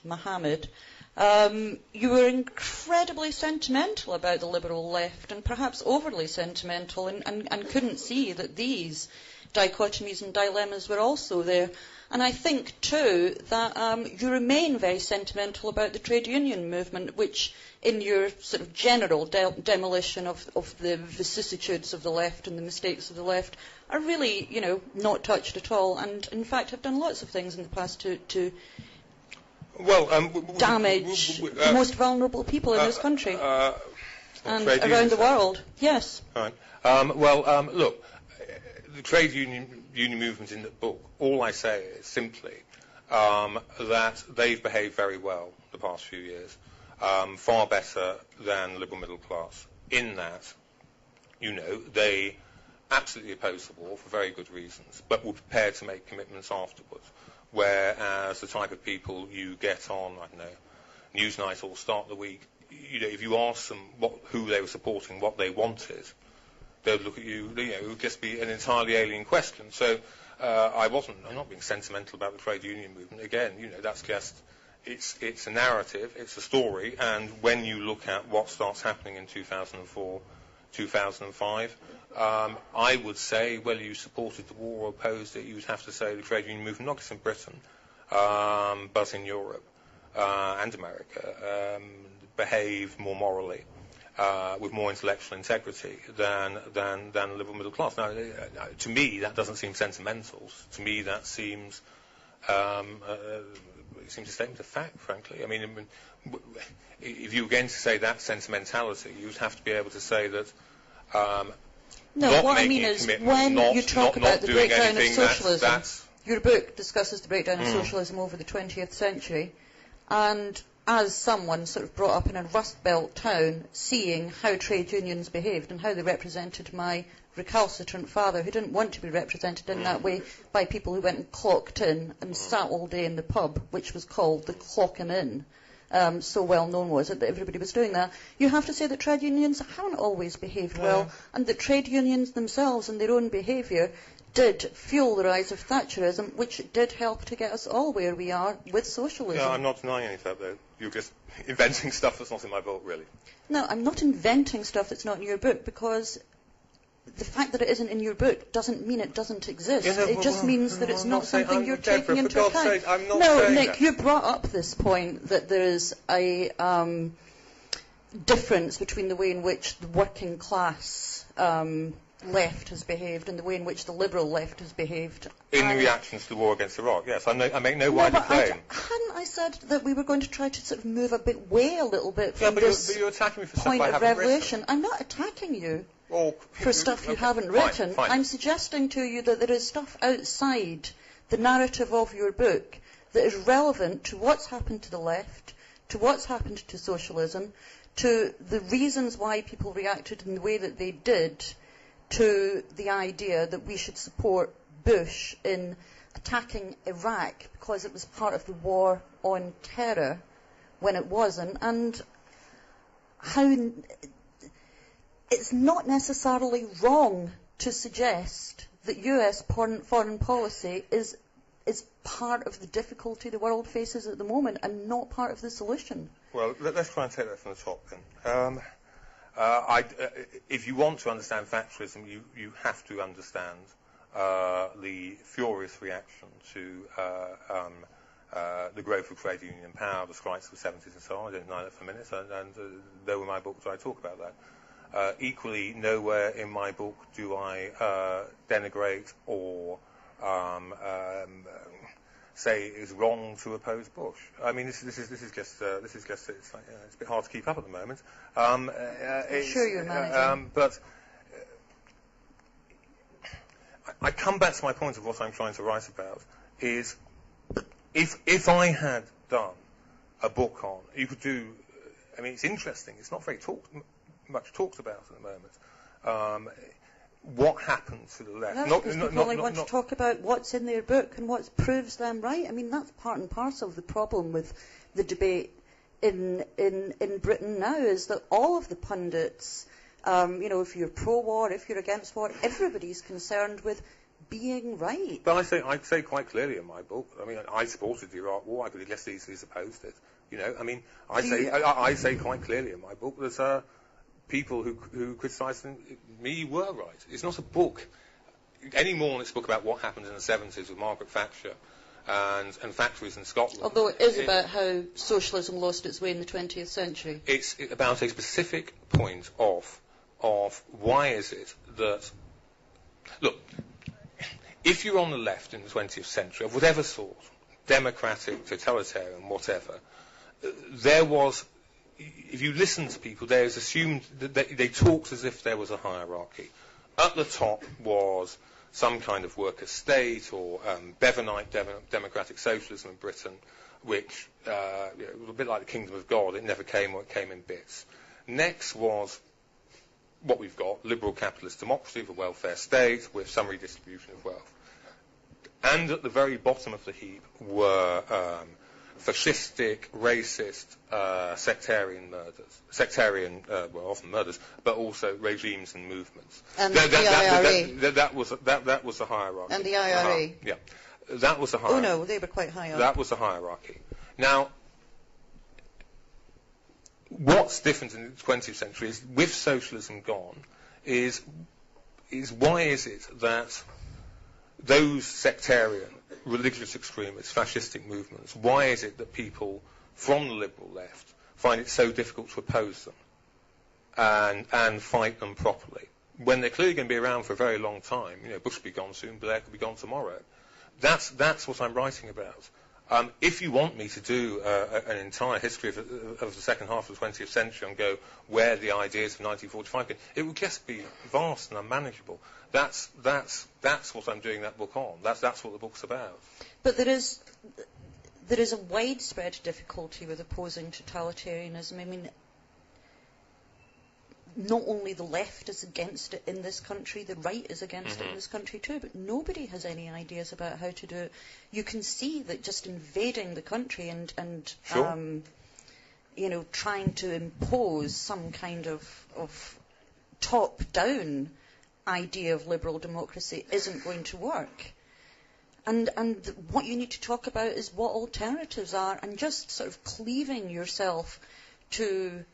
Muhammad, you were incredibly sentimental about the liberal left, and perhaps overly sentimental, and couldn't see that these dichotomies and dilemmas were also there. And I think, too, that you remain very sentimental about the trade union movement, which, in your sort of general demolition of the vicissitudes of the left and the mistakes of the left, are really, not touched at all, and, in fact, have done lots of things in the past to damage the most vulnerable people in this country and around the world. Yes. Right. Look, the trade union movement in the book, all I say is simply that they've behaved very well the past few years, far better than the liberal middle class, in that, they absolutely opposed the war for very good reasons, but were prepared to make commitments afterwards. Whereas the type of people you get on, I don't know, Newsnight or Start the Week, if you ask them who they were supporting, what they wanted, they would look at you, it would just be an entirely alien question. So I'm not being sentimental about the trade union movement. Again, that's just, it's a narrative, it's a story, and when you look at what starts happening in 2004, 2005, I would say whether you supported the war or opposed it, you would have to say the trade union movement, not just in Britain, but in Europe and America, behaved more morally, with more intellectual integrity than the liberal middle class. Now, to me, that doesn't seem sentimental. To me, that seems it seems a statement of fact, frankly. I mean, if you were going to say that sentimentality, you'd have to be able to say that. No, what I mean is when you talk about the breakdown of socialism, your book discusses the breakdown of socialism over the 20th century, and as someone sort of brought up in a Rust Belt town, seeing how trade unions behaved and how they represented my recalcitrant father, who didn't want to be represented in that way by people who went and clocked in and sat all day in the pub, which was called the Clock 'em In. So well known was it that everybody was doing that. You have to say that trade unions haven't always behaved well, and that trade unions themselves and their own behaviour did fuel the rise of Thatcherism, which did help to get us all where we are with socialism. Yeah, I'm not denying any of that, though. You're just inventing stuff that's not in my book, really. No, I'm not inventing stuff that's not in your book, because the fact that it isn't in your book doesn't mean it doesn't exist. It just means that it's not something you're taking into account. No, Nick, you brought up this point that there is a difference between the way in which the working class left has behaved and the way in which the liberal left has behaved. In reaction to the war against Iraq, yes. I make no wider claim. Hadn't I said that we were going to try to sort of move a little bit from this you're attacking me for point stuff I of haven't revelation? written. I'm not attacking you for stuff you haven't written. Fine. I'm suggesting to you that there is stuff outside the narrative of your book that is relevant to what's happened to the left, to what's happened to socialism, to the reasons why people reacted in the way that they did to the idea that we should support Bush in attacking Iraq because it was part of the war on terror when it wasn't, and how it's not necessarily wrong to suggest that US foreign policy is part of the difficulty the world faces at the moment and not part of the solution. Well, let's try and take that from the top then. If you want to understand factualism, you have to understand the furious reaction to the growth of trade union power, the strikes of the 70s and so on. I didn't know that for a minute, and there were my books where I talk about that. Equally, nowhere in my book do I denigrate or say it is wrong to oppose Bush. I mean, this is just it's like, it's a bit hard to keep up at the moment. I'm sure you're managing. But I come back to my point of what I'm trying to write about is if I had done a book on, you could do. I mean, it's interesting. It's not very much talked about at the moment. What happened to the left? That's because people only want to talk about what's in their book and what proves them right. I mean, that's part and parcel of the problem with the debate in Britain now, is that all of the pundits, if you're pro-war, if you're against war, everybody's concerned with being right. But I say quite clearly in my book, I mean, I supported the Iraq War. I could have less easily opposed it. I mean, I say quite clearly in my book there's people who criticised me were right. It's not a book any more than it's a book about what happened in the 70s with Margaret Thatcher and factories in Scotland. Although it is about how socialism lost its way in the 20th century. It's about a specific point of why is it that... Look, if you're on the left in the 20th century, of whatever sort, democratic, totalitarian, whatever, there was... If you listen to people, there is assumed that they talked as if there was a hierarchy. At the top was some kind of worker state or Bevanite democratic socialism in Britain, which was a bit like the kingdom of God. It never came, or it came in bits. Next was what we've got, liberal capitalist democracy, the welfare state, with some redistribution of wealth. And at the very bottom of the heap were... fascistic, racist, sectarian murders. Often murders, but also regimes and movements. And the IRA. That was the hierarchy. And the IRA. Yeah. That was the hierarchy. Oh no, they were quite high up. That was the hierarchy. Now, what's different in the 20th century is, with socialism gone, is why is it that those sectarian, religious extremists, fascistic movements, why is it that people from the liberal left find it so difficult to oppose them and fight them properly, when they're clearly going to be around for a very long time? Bush could be gone soon, Blair could be gone tomorrow. That's what I'm writing about. If you want me to do an entire history of the second half of the 20th century and go where the ideas of 1945 came, it would just be vast and unmanageable. That's what I'm doing that book on. That's what the book's about. But there is a widespread difficulty with opposing totalitarianism. I mean, not only the left is against it in this country, the right is against it in this country too, but nobody has any ideas about how to do it. You can see that just invading the country and Sure. Trying to impose some kind of top-down idea of liberal democracy isn't going to work. And what you need to talk about is what alternatives are, and just sort of cleaving yourself to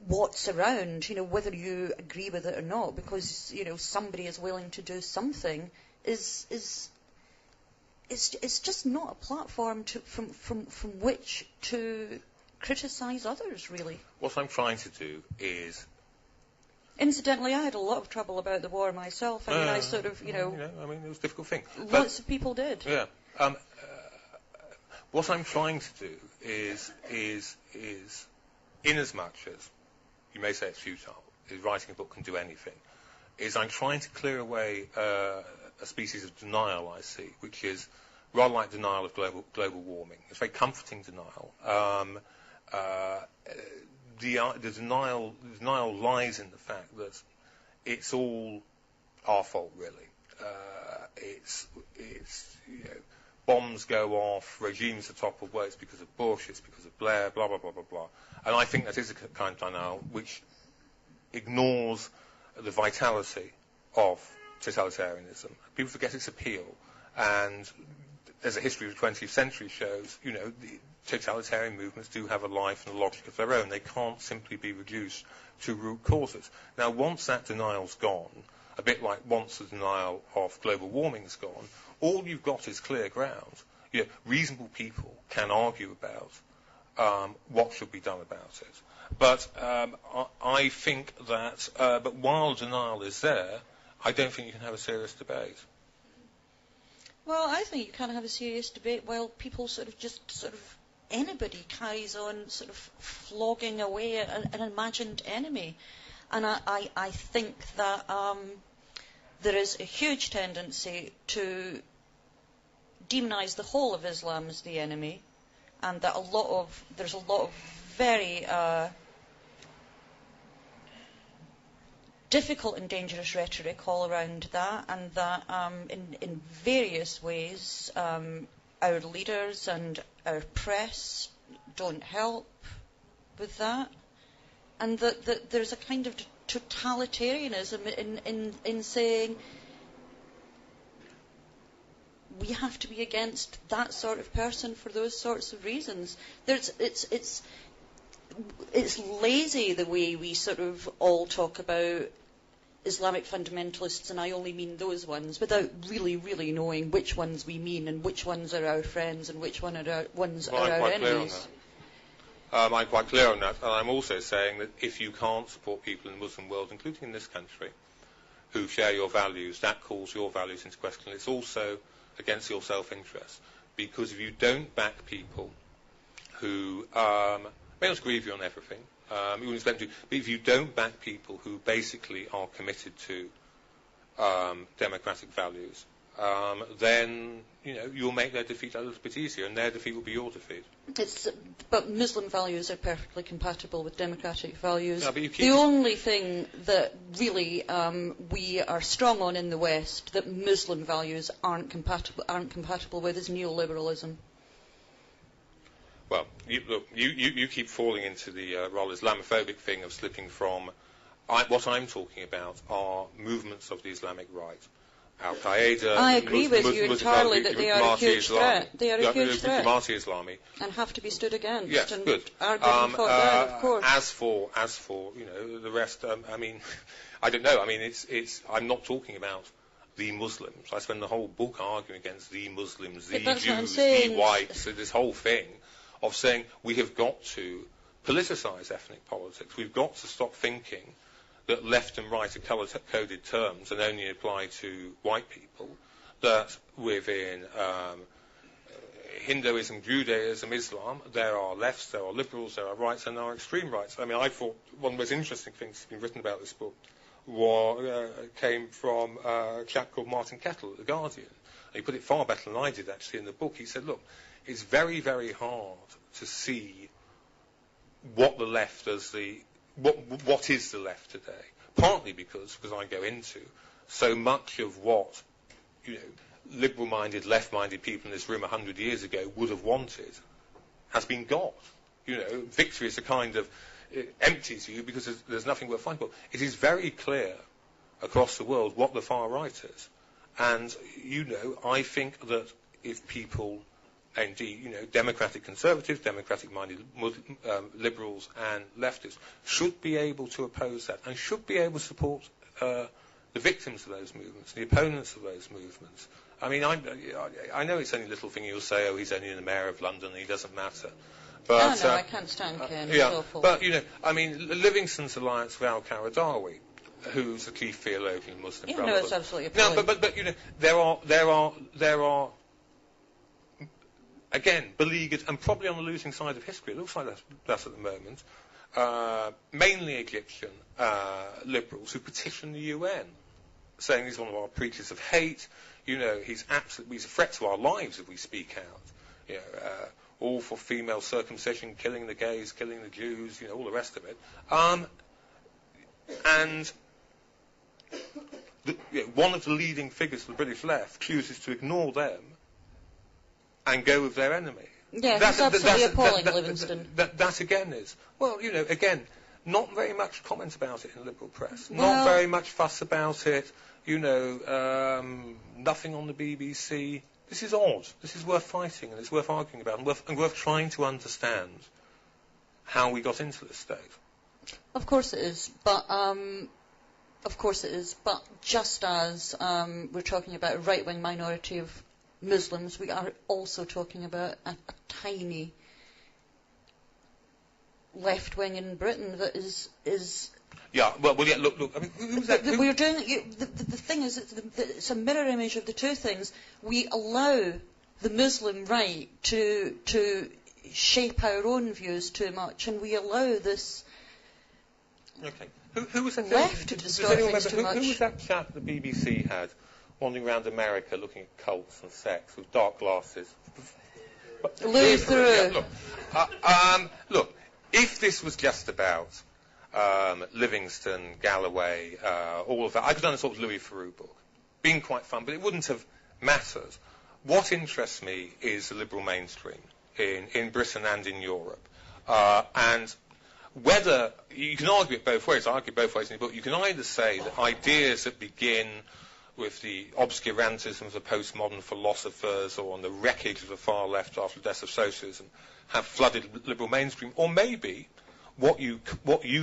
what's around, whether you agree with it or not, because somebody is willing to do something is just not a platform from which to criticise others, really. What I'm trying to do is... Incidentally, I had a lot of trouble about the war myself. I mean, I sort of, it was a difficult thing. Lots of people did. Yeah. What I'm trying to do is in as much as you may say it's futile, is writing a book can do anything, is I'm trying to clear away a species of denial I see, which is rather like denial of global warming. It's very comforting denial. The denial lies in the fact that it's all our fault, really. It's bombs go off, regimes are toppled, well, it's because of Bush, it's because of Blair, blah, blah, blah, blah, blah. And I think that is a kind of denial which ignores the vitality of totalitarianism. People forget its appeal. And as the history of the 20th century shows, the totalitarian movements do have a life and a logic of their own. They can't simply be reduced to root causes. Now, once that denial's gone, a bit like once the denial of global warming's gone, all you've got is clear ground. Reasonable people can argue about what should be done about it. But I think that, but while denial is there, I don't think you can have a serious debate. Well, I think you can have a serious debate while people anybody carries on sort of flogging away an imagined enemy. And I think that there is a huge tendency to demonise the whole of Islam as the enemy, and that there's a lot of very difficult and dangerous rhetoric all around that, and that in various ways our leaders and our press don't help with that, and that there's a kind of totalitarianism in saying we have to be against that sort of person for those sorts of reasons. It's lazy the way we sort of all talk about Islamic fundamentalists, and I only mean those ones, without really, really knowing which ones we mean and which ones are our friends and which ones are our enemies. I'm quite clear on that, and I'm also saying that if you can't support people in the Muslim world, including in this country, who share your values, that calls your values into question. It's also against your self-interest, because if you don't back people who may not agree with you on everything, you wouldn't expect them to, but if you don't back people who basically are committed to democratic values, then you'll make their defeat a little bit easier, and their defeat will be your defeat. But Muslim values are perfectly compatible with democratic values. No, the only thing that really we are strong on in the West that Muslim values aren't compatible with is neoliberalism. Well, you keep falling into the rather Islamophobic thing of slipping from. What I'm talking about are movements of the Islamic right. Al-Qaeda. I agree with you entirely that they are a huge threat. They are a huge threat. Islami. And have to be stood against. Yes, and good. Argued and fought down, of course. As for the rest, I mean, I don't know. I mean, it's. I'm not talking about the Muslims. I spend the whole book arguing against the Muslims, the Jews, the whites, this whole thing of saying we have got to politicise ethnic politics. We've got to stop thinking that left and right are colour-coded terms and only apply to white people, that within Hinduism, Judaism, Islam, there are lefts, there are liberals, there are rights, and there are extreme rights. I mean, I thought one of the most interesting things that's been written about this book came from a chap called Martin Kettle at The Guardian. And he put it far better than I did, actually, in the book. He said, look, it's very, very hard to see what the left as what is the left today? Partly because I go into so much of what liberal-minded, left-minded people in this room 100 years ago would have wanted has been got. Victory is a kind of it empties you because there's nothing worth fighting for. It is very clear across the world what the far right is, and I think that if people, indeed, democratic conservatives, democratic-minded liberals and leftists should be able to oppose that and should be able to support the victims of those movements, the opponents of those movements. I mean, I know it's only a little thing you'll say, oh, he's only the mayor of London, he doesn't matter. But, no, I can't stand Ken. It's awful. But, I mean, Livingston's alliance with al-Qaradawi, who's a key theologian in Muslim Brotherhood. No, it's absolutely appalling. No, but there are again, beleaguered and probably on the losing side of history. It looks like that's at the moment. Mainly Egyptian liberals who petition the UN saying he's one of our preachers of hate. He's a threat to our lives if we speak out. All for female circumcision, killing the gays, killing the Jews, all the rest of it. And one of the leading figures of the British left chooses to ignore them and go with their enemy. Yeah, that's absolutely appalling, Livingston. That again is, again, not very much comment about it in the liberal press. Well, not very much fuss about it. Nothing on the BBC. This is odd. This is worth fighting, and it's worth arguing about, and worth trying to understand how we got into this state. Of course it is, but just as we're talking about a right-wing minority of Muslims, we are also talking about a tiny left wing in Britain that is. Yeah, well, yeah. Look. I mean, who's that? We're doing the thing is, it's a mirror image of the two things. We allow the Muslim right to shape our own views too much, and we allow this. Okay. Who was that? Left to distort things too much. Who was that chap the BBC had wandering around America looking at cults and sex with dark glasses? Louis Theroux. Yeah, look. If this was just about Livingston, Galloway, all of that, I could have done a sort of Louis Theroux book. Been quite fun, but it wouldn't have mattered. What interests me is the liberal mainstream in Britain and in Europe. And whether, you can argue it both ways, I argue both ways in the book, you can either say that ideas that begin with the obscurantism of the postmodern philosophers or on the wreckage of the far left after the death of socialism have flooded liberal mainstream, or maybe what you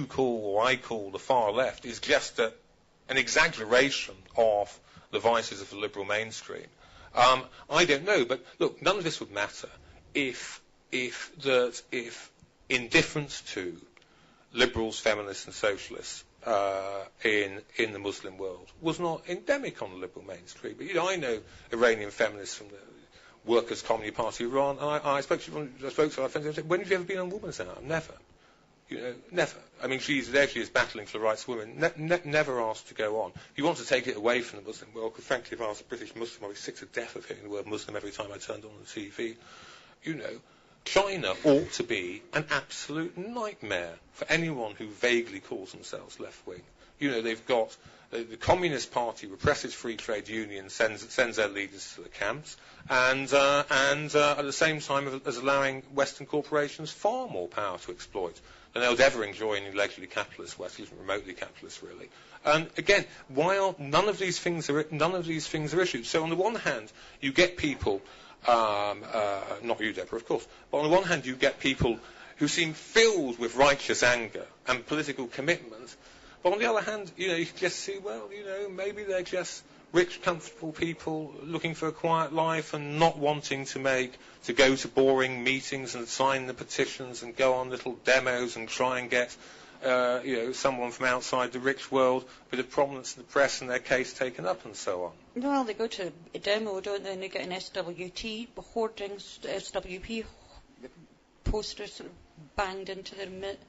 call or I call the far left is just an exaggeration of the vices of the liberal mainstream. I don't know, but look, none of this would matter if indifference to liberals, feminists and socialists in the Muslim world was not endemic on the liberal mainstream. But I know Iranian feminists from the Workers' Communist Party of Iran, and I spoke to our friends and said, when have you ever been on Women's Hour? Never. Never. I mean, there she is battling for the rights of women, never asked to go on. If you want to take it away from the Muslim world, because frankly, if I was a British Muslim, I'd be sick to death of hearing the word Muslim every time I turned on the TV. China ought to be an absolute nightmare for anyone who vaguely calls themselves left-wing. They've got the Communist Party represses free trade unions, sends their leaders to the camps, and at the same time as allowing Western corporations far more power to exploit than they would ever enjoy in the allegedly capitalist West, even remotely capitalist, really. And again, while none of these things are issues. So on the one hand, you get people. Not you, Deborah, of course. But on the one hand, you get people who seem filled with righteous anger and political commitment. But on the other hand, you can just see, maybe they're just rich, comfortable people looking for a quiet life and not wanting to go to boring meetings and sign the petitions and go on little demos and try and get, someone from outside the rich world with a prominence in the press and their case taken up and so on. Well, they go to a demo, don't they, and they get an SWT, hoardings, SWP posters sort of banged into their mitt.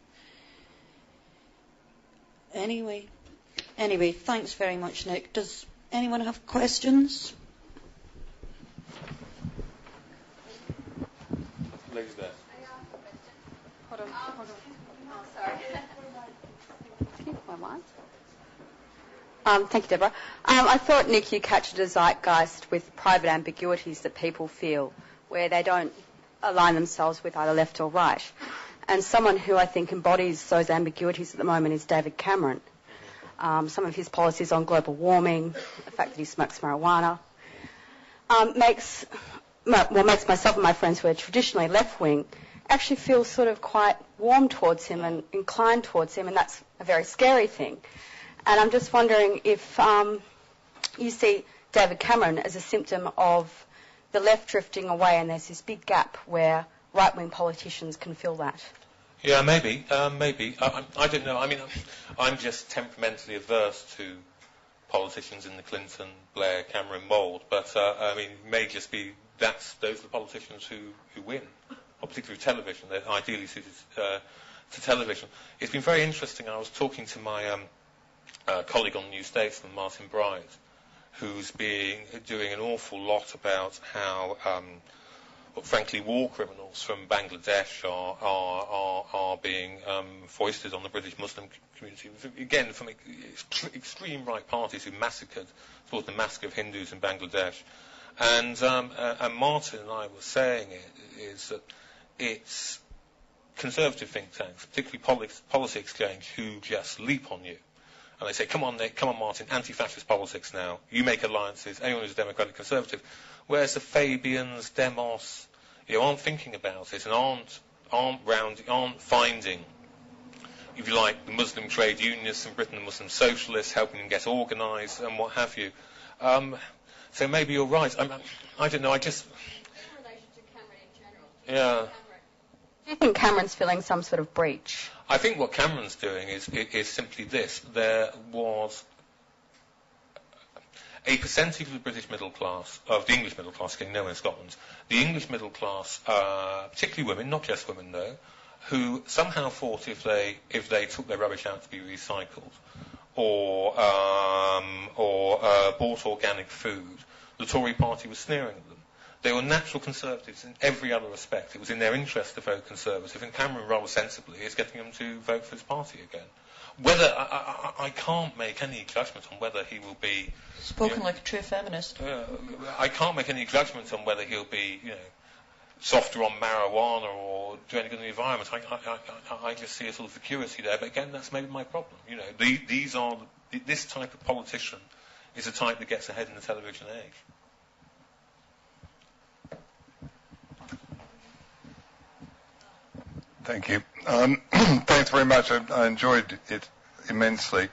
Anyway, thanks very much, Nick. Does anyone have questions? Ladies there. Hold on. Oh, sorry. Keep my mic. Thank you, Deborah. I thought, Nick, you captured a zeitgeist with private ambiguities that people feel where they don't align themselves with either left or right. And someone who I think embodies those ambiguities at the moment is David Cameron. Some of his policies on global warming, the fact that he smokes marijuana, makes myself and my friends who are traditionally left-wing actually feel sort of quite warm towards him and inclined towards him, and that's a very scary thing. And I'm just wondering if you see David Cameron as a symptom of the left drifting away, and there's this big gap where right-wing politicians can fill that. Yeah, maybe. I don't know. I mean, I'm just temperamentally averse to politicians in the Clinton, Blair, Cameron mould. But it may just be those are the politicians who win, or particularly television. They're ideally suited to television. It's been very interesting. I was talking to my colleague on the New Statesman, Martin Bright, who's doing an awful lot about how, frankly, war criminals from Bangladesh are being foisted on the British Muslim community. Again, from extreme right parties who massacred, sort of the massacre of Hindus in Bangladesh. And Martin and I were saying is that it's conservative think tanks, particularly Policy Exchange, who just leap on you. And they say, come on, Nick, come on, Martin, anti-fascist politics now. You make alliances, anyone who's a democratic conservative. Whereas the Fabians, Demos, aren't thinking about it and aren't finding, if you like, the Muslim trade unionists in Britain, the Muslim socialists, helping them get organised and what have you. So maybe you're right. I don't know, I just... In relation to Cameron in Yeah. general, do you think Cameron's feeling some sort of breach? I think what Cameron's doing is simply this. There was a percentage of the British middle class, of the English middle class, getting nowhere in Scotland, the English middle class, particularly women, not just women though, who somehow thought if they took their rubbish out to be recycled, or bought organic food, the Tory party was sneering at them. They were natural conservatives in every other respect. It was in their interest to vote conservative, and Cameron, rather sensibly, is getting them to vote for his party again. Whether I can't make any judgment on whether he will be Spoken like a true feminist. I can't make any judgment on whether he'll be softer on marijuana or do anything in the environment. I just see a sort of vacuity there. But again, that's maybe my problem. This type of politician is a type that gets ahead in the television age. Thank you. Thanks very much. I enjoyed it immensely.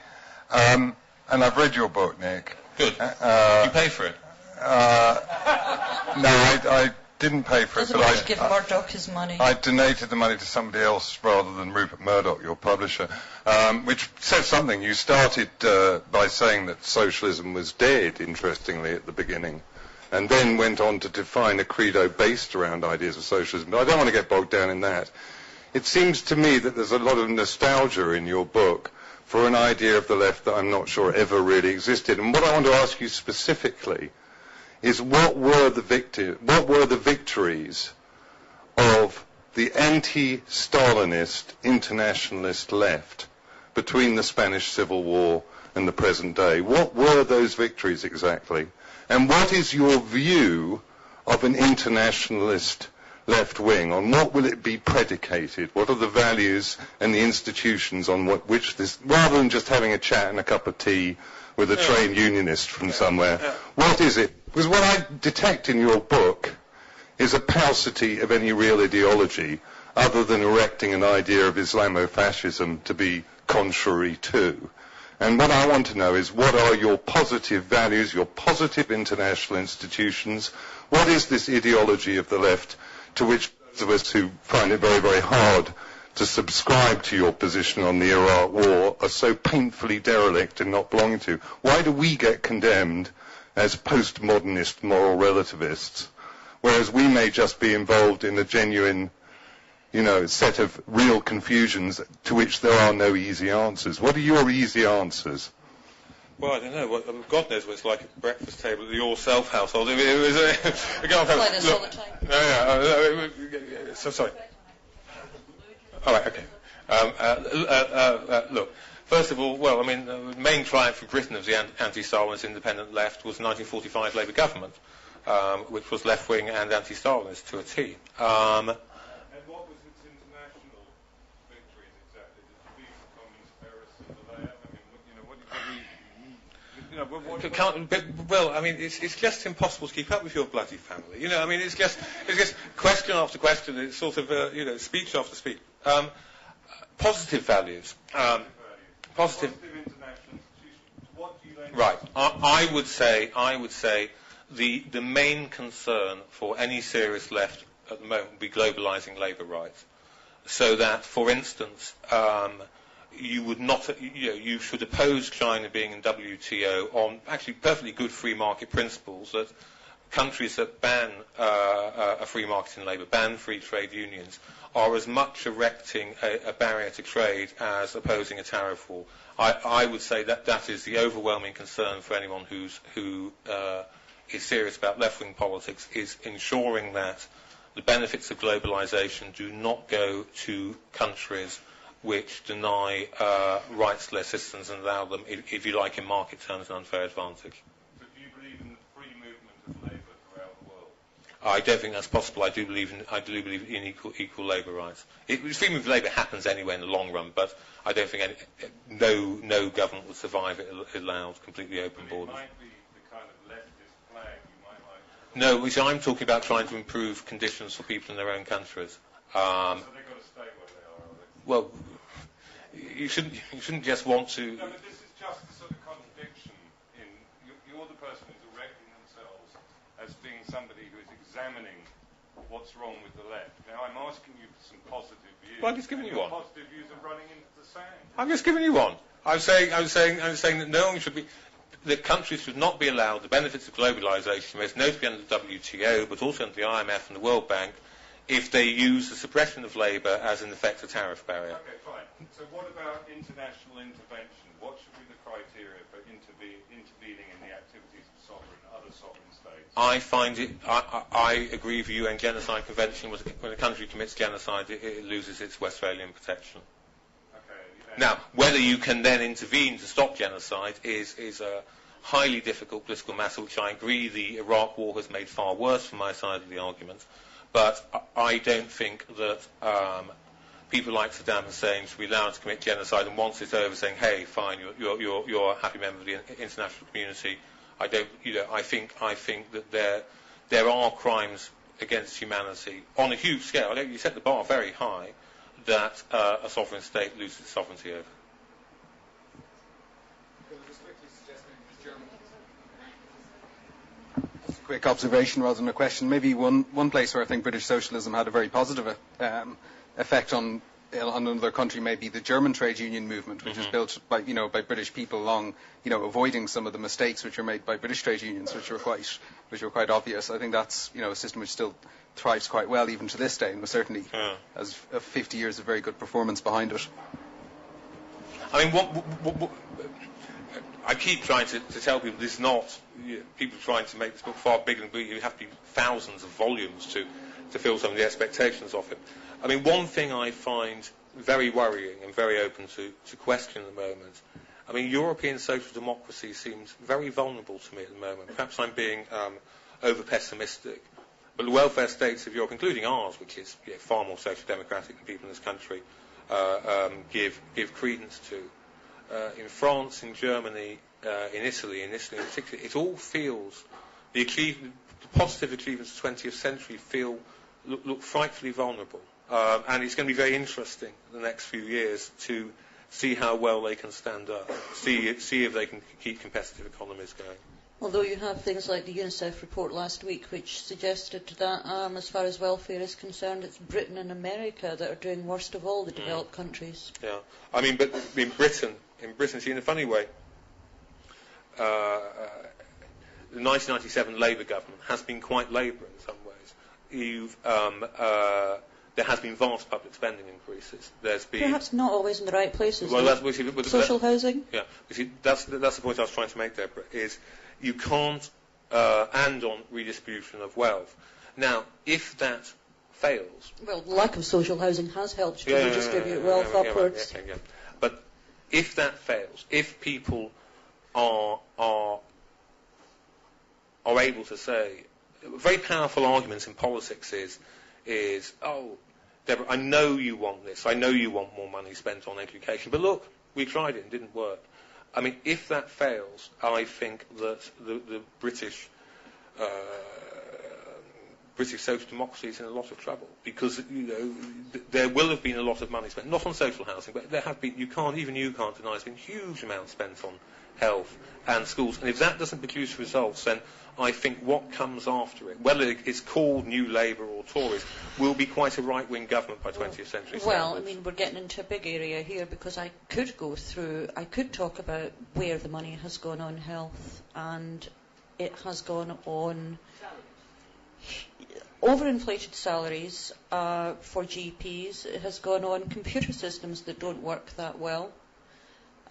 And I've read your book, Nick. Good. You pay for it? No, I didn't pay for it. Doesn't want to give Murdoch his money. I donated the money to somebody else rather than Rupert Murdoch, your publisher, which says something. You started by saying that socialism was dead, interestingly, at the beginning, and then went on to define a credo based around ideas of socialism. But I don't want to get bogged down in that. It seems to me that there's a lot of nostalgia in your book for an idea of the left that I'm not sure ever really existed. And what I want to ask you specifically is what were the victories of the anti-Stalinist internationalist left between the Spanish Civil War and the present day? What were those victories exactly? And what is your view of an internationalist left wing? On what will it be predicated? What are the values and the institutions on which this, rather than just having a chat and a cup of tea with a trained unionist from somewhere, what is it? Because what I detect in your book is a paucity of any real ideology other than erecting an idea of Islamofascism to be contrary to. And what I want to know is what are your positive values, your positive international institutions? What is this ideology of the left to which those of us who find it very, very hard to subscribe to your position on the Iraq War are so painfully derelict and not belonging to? Why do we get condemned as postmodernist moral relativists, whereas we may just be involved in a genuine, set of real confusions to which there are no easy answers? What are your easy answers? Well, I don't know. God knows what it's like at the breakfast table at the All-Self household. It was we play this all the time. So sorry. All right, okay. Look, first of all, the main triumph for Britain of the anti-Stalinist independent left was the 1945 Labour government, which was left-wing and anti-Stalinist to a T. And what was its international victories exactly? Did it defeat the Communist terrorists in the layout? It's just impossible to keep up with your bloody family. It's just question after question. It's sort of, speech after speech. Positive values. Positive international institutions. What do you aim Right. I would say the main concern for any serious left at the moment would be globalising labour rights. So that, for instance, you would not, you should oppose China being in WTO on actually perfectly good free market principles that countries that ban a free market in labour, ban free trade unions, are as much erecting a barrier to trade as opposing a tariff war. I would say that is the overwhelming concern for anyone who is serious about left-wing politics, is ensuring that the benefits of globalisation do not go to countries which deny rights to their citizens and allow them, if you like, in market terms, an unfair advantage. But do you believe in the free movement of labour throughout the world? I don't think that's possible. I do believe in equal labour rights. Free movement of labour happens anyway in the long run, but I don't think no government would survive it allowed completely open borders. It might be the kind of leftist flag you might like. No, which I'm talking about trying to improve conditions for people in their own countries. So they've got to stay where they are they? Well, you shouldn't just want to. No, but this is just a sort of contradiction in you're the person who's erecting themselves as being somebody who is examining what's wrong with the left. Now I'm asking you for some positive views. Well, I'm just giving you one. Positive views are running into the sand. I'm just giving you one. I'm saying that no one should be. The countries should not be allowed the benefits of globalisation, most notably under the WTO, but also under the IMF and the World Bank, if they use the suppression of labour as in effect a tariff barrier. Okay, fine. So what about international intervention? What should be the criteria for intervening in the activities of other sovereign states? I find it. I agree with the UN Genocide Convention. When a country commits genocide, it loses its Westphalian protection. Okay. Now, whether you can then intervene to stop genocide is a highly difficult political matter, which I agree the Iraq War has made far worse from my side of the argument. But I don't think that people like Saddam Hussein should be allowed to commit genocide, and once it's over, saying, "Hey, fine, you're a happy member of the international community." I don't. I think that there are crimes against humanity on a huge scale. You set the bar very high that a sovereign state loses its sovereignty over. Just a quick observation rather than a question. Maybe one place where I think British socialism had a very positive effect on another country may be the German trade union movement, which is built by British people along, avoiding some of the mistakes which are made by British trade unions, which were quite obvious. I think that's a system which still thrives quite well even to this day, and certainly has 50 years of very good performance behind it. I mean, what I keep trying to tell people this is not people trying to make this book far bigger than you have to be thousands of volumes to fill some of the expectations of it. I mean, one thing I find very worrying and very open to question at the moment, I mean, European social democracy seems very vulnerable to me at the moment. Perhaps I'm being over-pessimistic, but the welfare states of Europe, including ours, which is far more social democratic than people in this country give credence to, in France, in Germany, in Italy in particular, it all feels, the positive achievements of the 20th century look frightfully vulnerable. And it's going to be very interesting in the next few years to see how well they can stand up, see if they can keep competitive economies going. Although you have things like the UNICEF report last week, which suggested that as far as welfare is concerned, it's Britain and America that are doing worst of all the developed countries. Yeah, I mean, but in Britain, see, in a funny way, the 1997 Labour government has been quite Labour in some ways. There has been vast public spending increases. There's been perhaps not always in the right places. Well, social housing. Yeah, that's the point I was trying to make, Deborah. Is you can't and on redistribution of wealth. Now, if that fails, well, the lack of social housing has helped to redistribute wealth upwards. But if that fails, if people are able to say, very powerful arguments in politics is, oh, Deborah, I know you want this. I know you want more money spent on education. But look, we tried it and it didn't work. I mean, if that fails, I think that the British social democracy is in a lot of trouble because there will have been a lot of money spent, not on social housing, but there have been. You can't deny there's been huge amounts spent on health and schools. And if that doesn't produce results, then I think what comes after it, whether it's called New Labour or Tories, will be quite a right-wing government by 20th century standards. Well, I mean, we're getting into a big area here because I could talk about where the money has gone on health, and it has gone on overinflated salaries for GPs. It has gone on computer systems that don't work that well.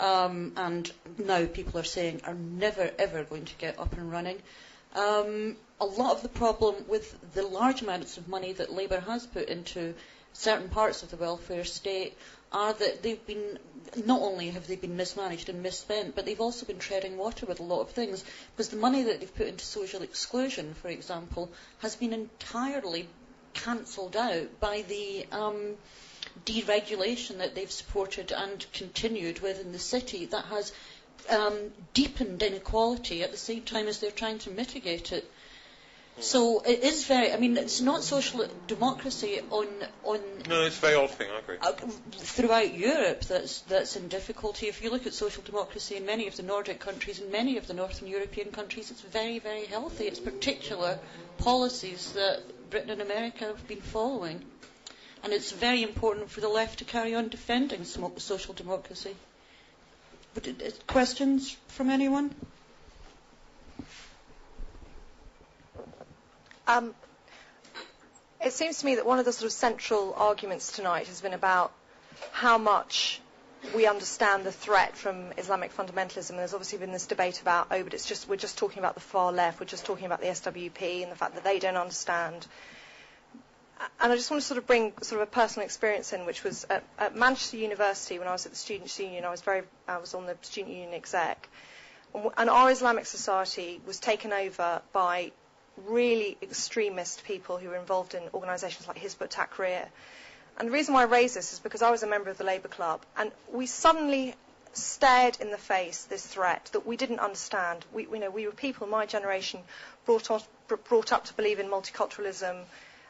And now people are saying are never ever going to get up and running. A lot of the problem with the large amounts of money that Labour has put into certain parts of the welfare state are that they've been, not only have they been mismanaged and misspent, but they've also been treading water with a lot of things, because the money that they've put into social exclusion, for example, has been entirely cancelled out by the deregulation that they've supported and continued with in the city that has deepened inequality at the same time as they're trying to mitigate it. So it is very, I mean, it's not social democracy on No, it's a very odd thing, I agree. Throughout Europe that's in difficulty. If you look at social democracy in many of the Nordic countries and many of the Northern European countries, it's very, very healthy. It's particular policies that Britain and America have been following. And it's very important for the left to carry on defending social democracy. Questions from anyone? It seems to me that one of the sort of central arguments tonight has been about how much we understand the threat from Islamic fundamentalism. And there's obviously been this debate about, but we're just talking about the far left, we're just talking about the SWP and the fact that they don't understand. And I just want to sort of bring sort of a personal experience in, which was at Manchester University when I was at the Students' Union. I was on the Student Union exec, and our Islamic society was taken over by really extremist people who were involved in organisations like Hizb ut-Tahrir. And the reason why I raise this is because I was a member of the Labour Club, and we suddenly stared in the face this threat that we didn't understand. We were people, my generation, brought up to believe in multiculturalism,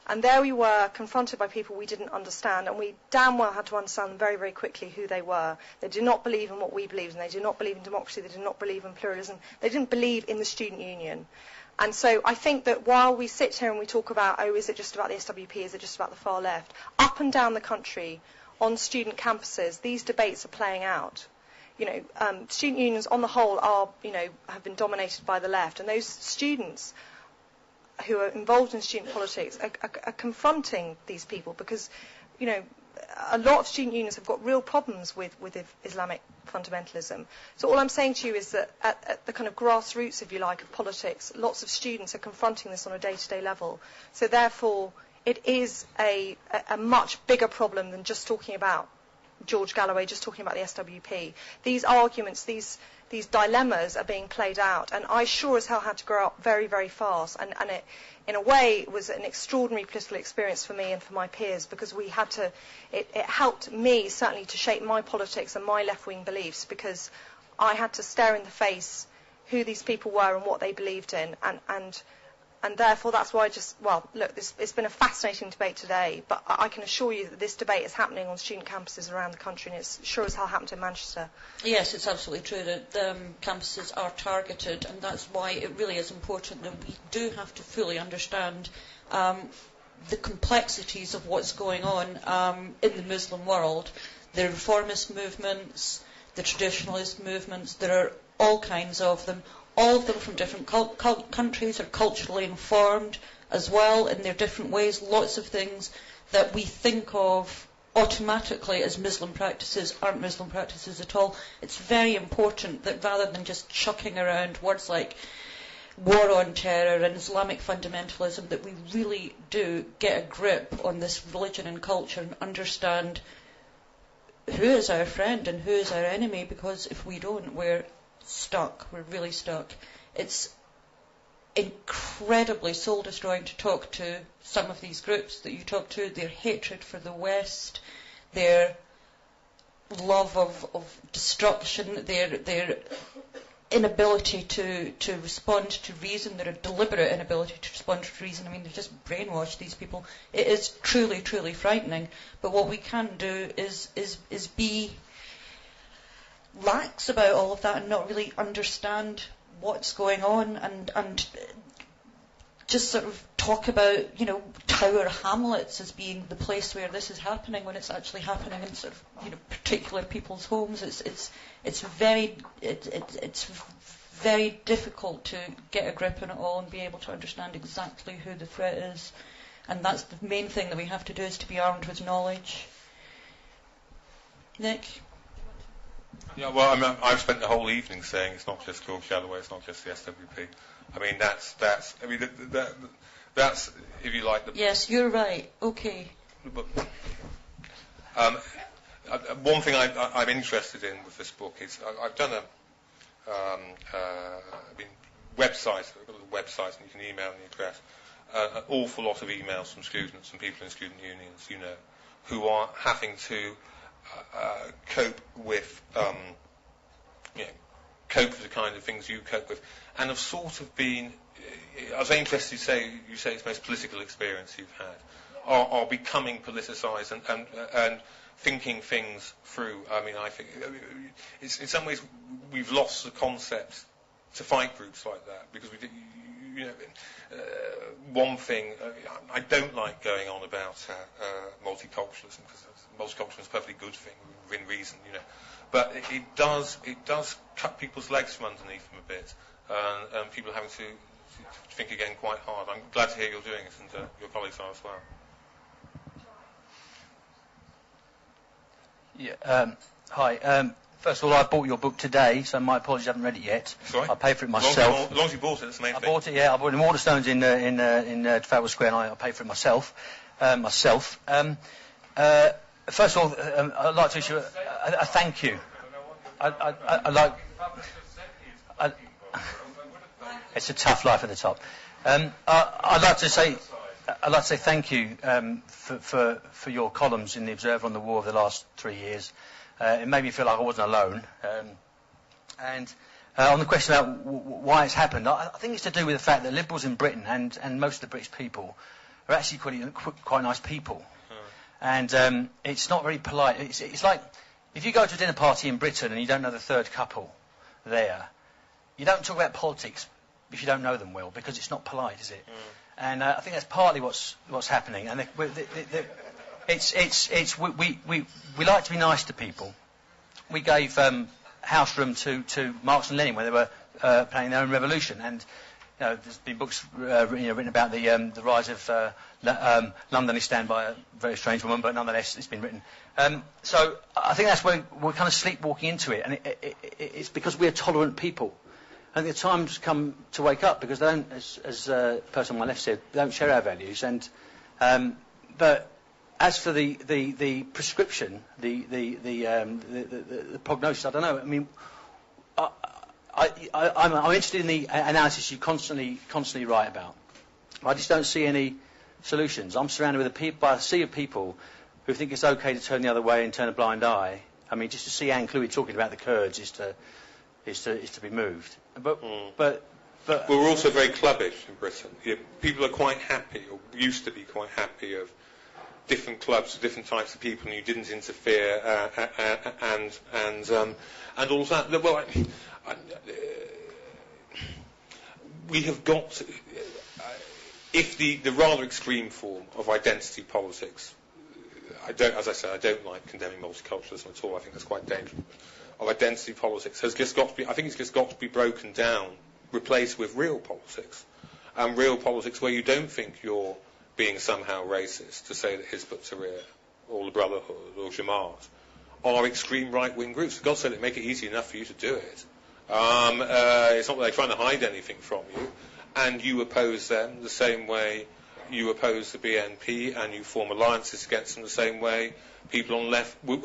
and there we were, confronted by people we didn't understand, and we damn well had to understand them very, very quickly who they were. They did not believe in what we believed in. They did not believe in democracy. They did not believe in pluralism. They didn't believe in the student union. And so I think that while we sit here and we talk about, is it just about the SWP, is it just about the far left, up and down the country, on student campuses, these debates are playing out. Student unions on the whole are, have been dominated by the left, and those students who are involved in student politics are confronting these people because, a lot of student unions have got real problems with Islamic fundamentalism. So all I'm saying to you is that at the kind of grassroots, if you like, of politics, lots of students are confronting this on a day-to-day level. So therefore, it is a much bigger problem than just talking about George Galloway, just talking about the SWP. These arguments, these dilemmas are being played out, and I sure as hell had to grow up very, very fast, and it, in a way, was an extraordinary political experience for me and for my peers, because we had to, it helped me certainly to shape my politics and my left-wing beliefs, because I had to stare in the face who these people were and what they believed in, and therefore that's why it's been a fascinating debate today, but I can assure you that this debate is happening on student campuses around the country, and it's sure as hell happened in Manchester. Yes, it's absolutely true that campuses are targeted, and that's why it really is important that we do have to fully understand the complexities of what's going on in the Muslim world. The reformist movements, the traditionalist movements, there are all kinds of them. All of them from different countries are culturally informed as well in their different ways. Lots of things that we think of automatically as Muslim practices aren't Muslim practices at all. It's very important that rather than just chucking around words like war on terror and Islamic fundamentalism, that we really do get a grip on this religion and culture and understand who is our friend and who is our enemy, because if we don't, we're stuck. We're really stuck. It's incredibly soul-destroying to talk to some of these groups that you talk to. Their hatred for the West, their love of destruction, their inability to respond to reason, their deliberate inability to respond to reason. I mean, they've just brainwashed these people. It is truly, truly frightening. But what we can do is be lax about all of that and not really understand what's going on and just sort of talk about, Tower Hamlets as being the place where this is happening when it's actually happening in sort of, particular people's homes. It's very very difficult to get a grip on it all and be able to understand exactly who the threat is. And that's the main thing that we have to do, is to be armed with knowledge. Nick? Yeah, well, I mean, I've spent the whole evening saying it's not just George Galloway, it's not just the SWP. I mean, that's if you like the... Yes, you're right. Okay. But, one thing I'm interested in with this book is I've done website, I've got a website, and you can email me address. An awful lot of emails from students and people in student unions, who are having to cope with the kind of things you cope with, and have sort of been. I was interested to say you say it's the most political experience you've had, are becoming politicised and thinking things through. I mean, I think it's in some ways we've lost the concept to fight groups like that, because one thing I don't like going on about multiculturalism, because multiculturalism is a perfectly good thing within reason, but it does cut people's legs from underneath them a bit, and people are having to think again quite hard. I'm glad to hear you're doing it, and your colleagues are as well. Yeah. Hi. First of all, I bought your book today, so my apologies, I haven't read it yet. Sorry? I paid for it myself. As long as you bought it, that's the main thing. I bought it, yeah. I bought it in Waterstones in Trafalgar Square, and I paid for it myself. First of all, I'd like to issue a thank you. It's a tough life at the top. I'd like to say thank you for your columns in the Observer on the war of the last 3 years. It made me feel like I wasn't alone. And on the question about why it's happened, I think it's to do with the fact that liberals in Britain and most of the British people are actually quite nice people. And it's not very polite. It's like if you go to a dinner party in Britain and you don't know the third couple there, you don't talk about politics if you don't know them well, because it's not polite, is it? And I think that's partly what's happening. And we like to be nice to people. We gave house room to Marx and Lenin when they were planning their own revolution, and there's been books written about the rise of London is stand by a very strange woman, but nonetheless it's been written. So I think that's where we're kind of sleepwalking into it, and it's because we're tolerant people. And the time's come to wake up, because they don't, as the person on my left said, they don't share our values. And but as for the prescription, the prognosis, I don't know. I mean, I'm interested in the analysis you constantly write about. I just don't see any solutions. I'm surrounded by a sea of people who think it's okay to turn the other way and turn a blind eye. I mean, just to see Anne Clewy talking about the Kurds is to be moved. But we're also very clubbish in Britain. People are quite happy, or used to be quite happy, of different clubs, different types of people, and you didn't interfere, and all of that. Well, we have got, if the rather extreme form of identity politics, as I said, I don't like condemning multiculturalism at all. I think that's quite dangerous. Of identity politics has just got to be, I think it's just got to be broken down, replaced with real politics, and real politics where you don't think you're being somehow racist to say that Hizb ut-Tahrir or the Brotherhood or Jamaat are extreme right-wing groups. For God's sake, make it easy enough for you to do it. It's not that they're trying to hide anything from you, and you oppose them the same way you oppose the BNP, and you form alliances against them the same way people on the left would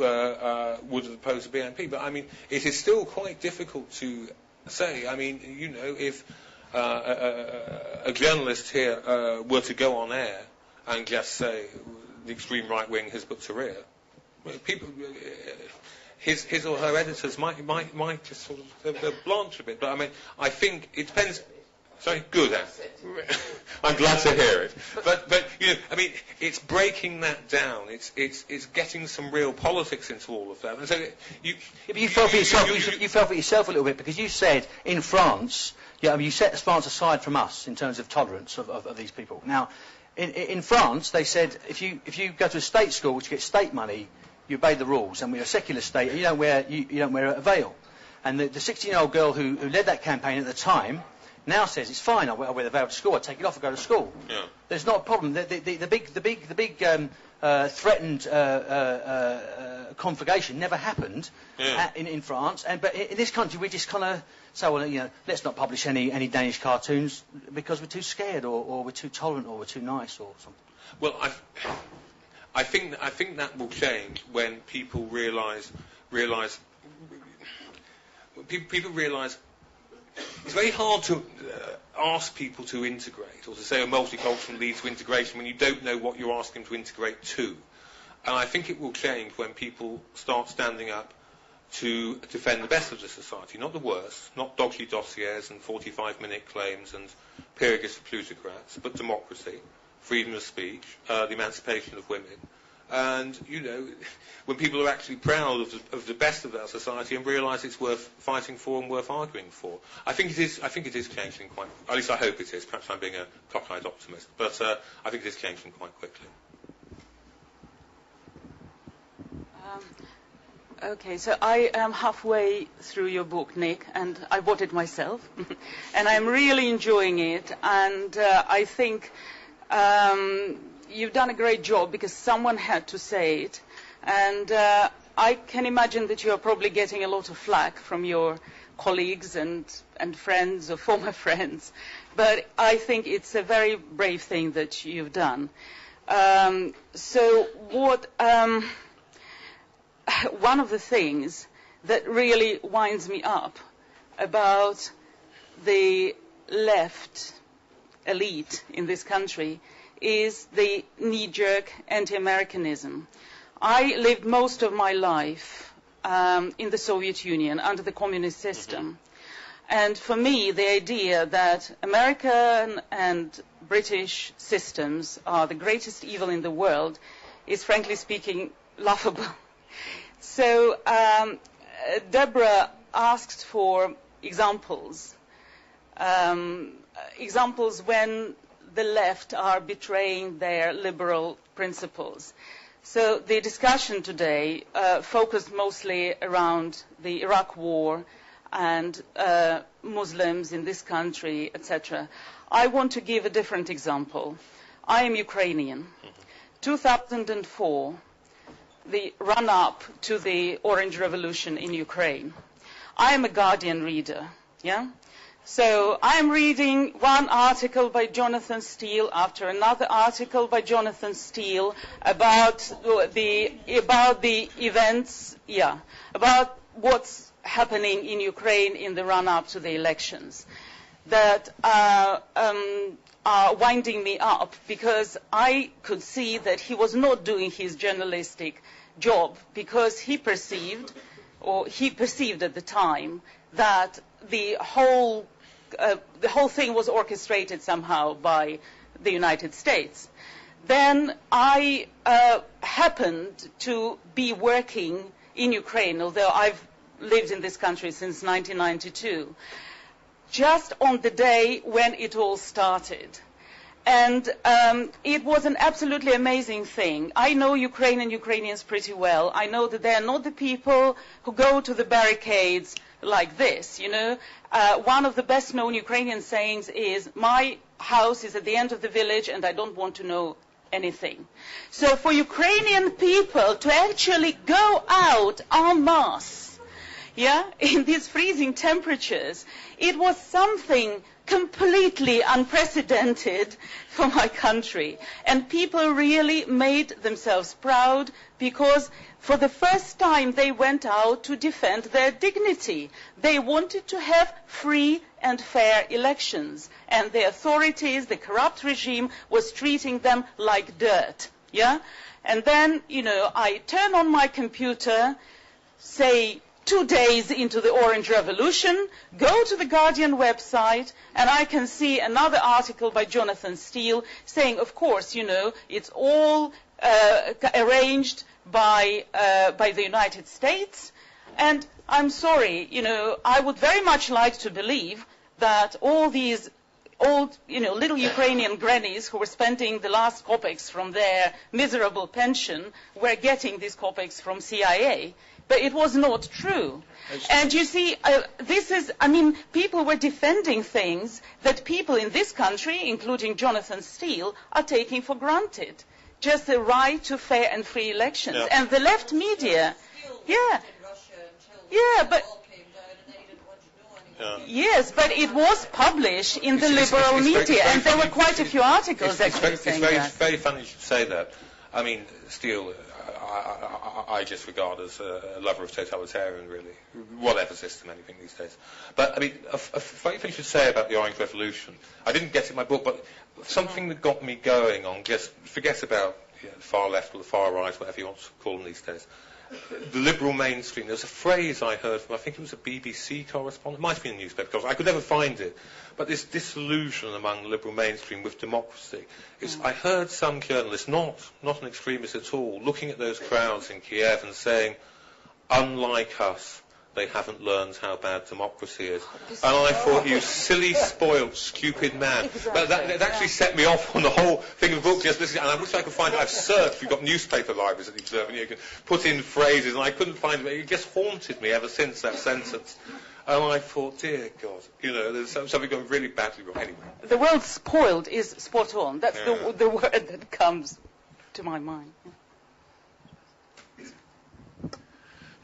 oppose the BNP. But I mean, it is still quite difficult to say. I mean, if a journalist here were to go on air and just say the extreme right wing Hizb ut-Tahrir, people, his or her editors might just sort of blanch a bit. But I mean, I think it depends. Sorry, good. I'm glad to hear it. But I mean, it's breaking that down. It's getting some real politics into all of that. And so you fell for yourself a little bit, because you said in France, you set France aside from us in terms of tolerance of these people. Now, in France, they said if you go to a state school which gets state money, you obey the rules, and we're a secular state, and you don't wear a veil. And the 16-year-old girl who led that campaign at the time now says it's fine. I wear the veil to school. I take it off and go to school. Yeah. There's not a problem. The big threatened conflagration never happened in France. But in this country, we just kind of say, well, let's not publish any Danish cartoons because we're too scared, or we're too tolerant, or we're too nice, or something. Well, I think that will change when people realise. People realise it's very hard to ask people to integrate, or to say a multicultural leads to integration when you don't know what you're asking them to integrate to. And I think it will change when people start standing up to defend the best of the society, not the worst, not dodgy dossiers and 45-minute claims and peerages for plutocrats, but democracy, freedom of speech, the emancipation of women. And, when people are actually proud of the best of our society and realise it's worth fighting for and worth arguing for. I think it is changing quite, at least I hope it is. Perhaps I'm being a cockeyed optimist, but I think it is changing quite quickly. Okay, so I am halfway through your book, Nick, and I bought it myself. And I'm really enjoying it, and I think you've done a great job because someone had to say it. And I can imagine that you are probably getting a lot of flack from your colleagues and friends or former friends. But I think it's a very brave thing that you've done. One of the things that really winds me up about the left elite in this country is the knee-jerk anti-Americanism. I lived most of my life in the Soviet Union under the communist system. And for me, the idea that American and British systems are the greatest evil in the world is, frankly speaking, laughable. So Deborah asked for examples when the left are betraying their liberal principles. So the discussion today focused mostly around the Iraq War and Muslims in this country, etc. I want to give a different example. I am Ukrainian. 2004, the run-up to the Orange Revolution in Ukraine. I am a Guardian reader, So I am reading one article by Jonathan Steele after another article by Jonathan Steele about the events, about what's happening in Ukraine in the run-up to the elections that are winding me up, because I could see that he was not doing his journalistic job, because he perceived at the time that the whole thing was orchestrated somehow by the United States. Then I happened to be working in Ukraine, although I've lived in this country since 1992, just on the day when it all started. And it was an absolutely amazing thing. I know Ukraine and Ukrainians pretty well. I know that they are not the people who go to the barricades like this, One of the best-known Ukrainian sayings is, my house is at the end of the village and I don't want to know anything. So for Ukrainian people to actually go out en masse, in these freezing temperatures, it was something completely unprecedented for my country. And people really made themselves proud because for the first time they went out to defend their dignity. They wanted to have free and fair elections. And the authorities, the corrupt regime, was treating them like dirt. And then, I turn on my computer, say 2 days into the Orange Revolution, go to the Guardian website, and I can see another article by Jonathan Steele saying, of course, it's all arranged by the United States. And I'm sorry, I would very much like to believe that all these old, little Ukrainian grannies who were spending the last kopecks from their miserable pension were getting these kopecks from CIA. but it was not true. And you see, people were defending things that people in this country, including Jonathan Steele, are taking for granted. Just the right to fair and free elections. Yeah. And the left media, yes, but it was published in the liberal media, and there were quite a few articles actually saying that. It's very funny you should say that. I mean, Steele, I just regard as a lover of totalitarian, really, whatever system, anything these days. But, I mean, a funny thing you should say about the Orange Revolution, I didn't get it in my book, but something that got me going on, just forget about the far left or the far right, whatever you want to call them these days. The liberal mainstream, there's a phrase I heard from, I think it was a BBC correspondent, it might have been a newspaper, because I could never find it, but this disillusion among the liberal mainstream with democracy. I heard some journalists, not an extremist at all, looking at those crowds in Kiev and saying, unlike us, they haven't learned how bad democracy is. And I thought, you silly, spoilt, stupid man. Exactly. But that actually set me off on the whole thing of the book, just listening. And I wish I could find it. I've searched. We've got newspaper libraries at the Observer, and you can put in phrases, and I couldn't find it. It just haunted me ever since, that sentence. And I thought, dear God, there's something going really badly wrong. Anyway. The word spoiled is spot on. That's the word that comes to my mind.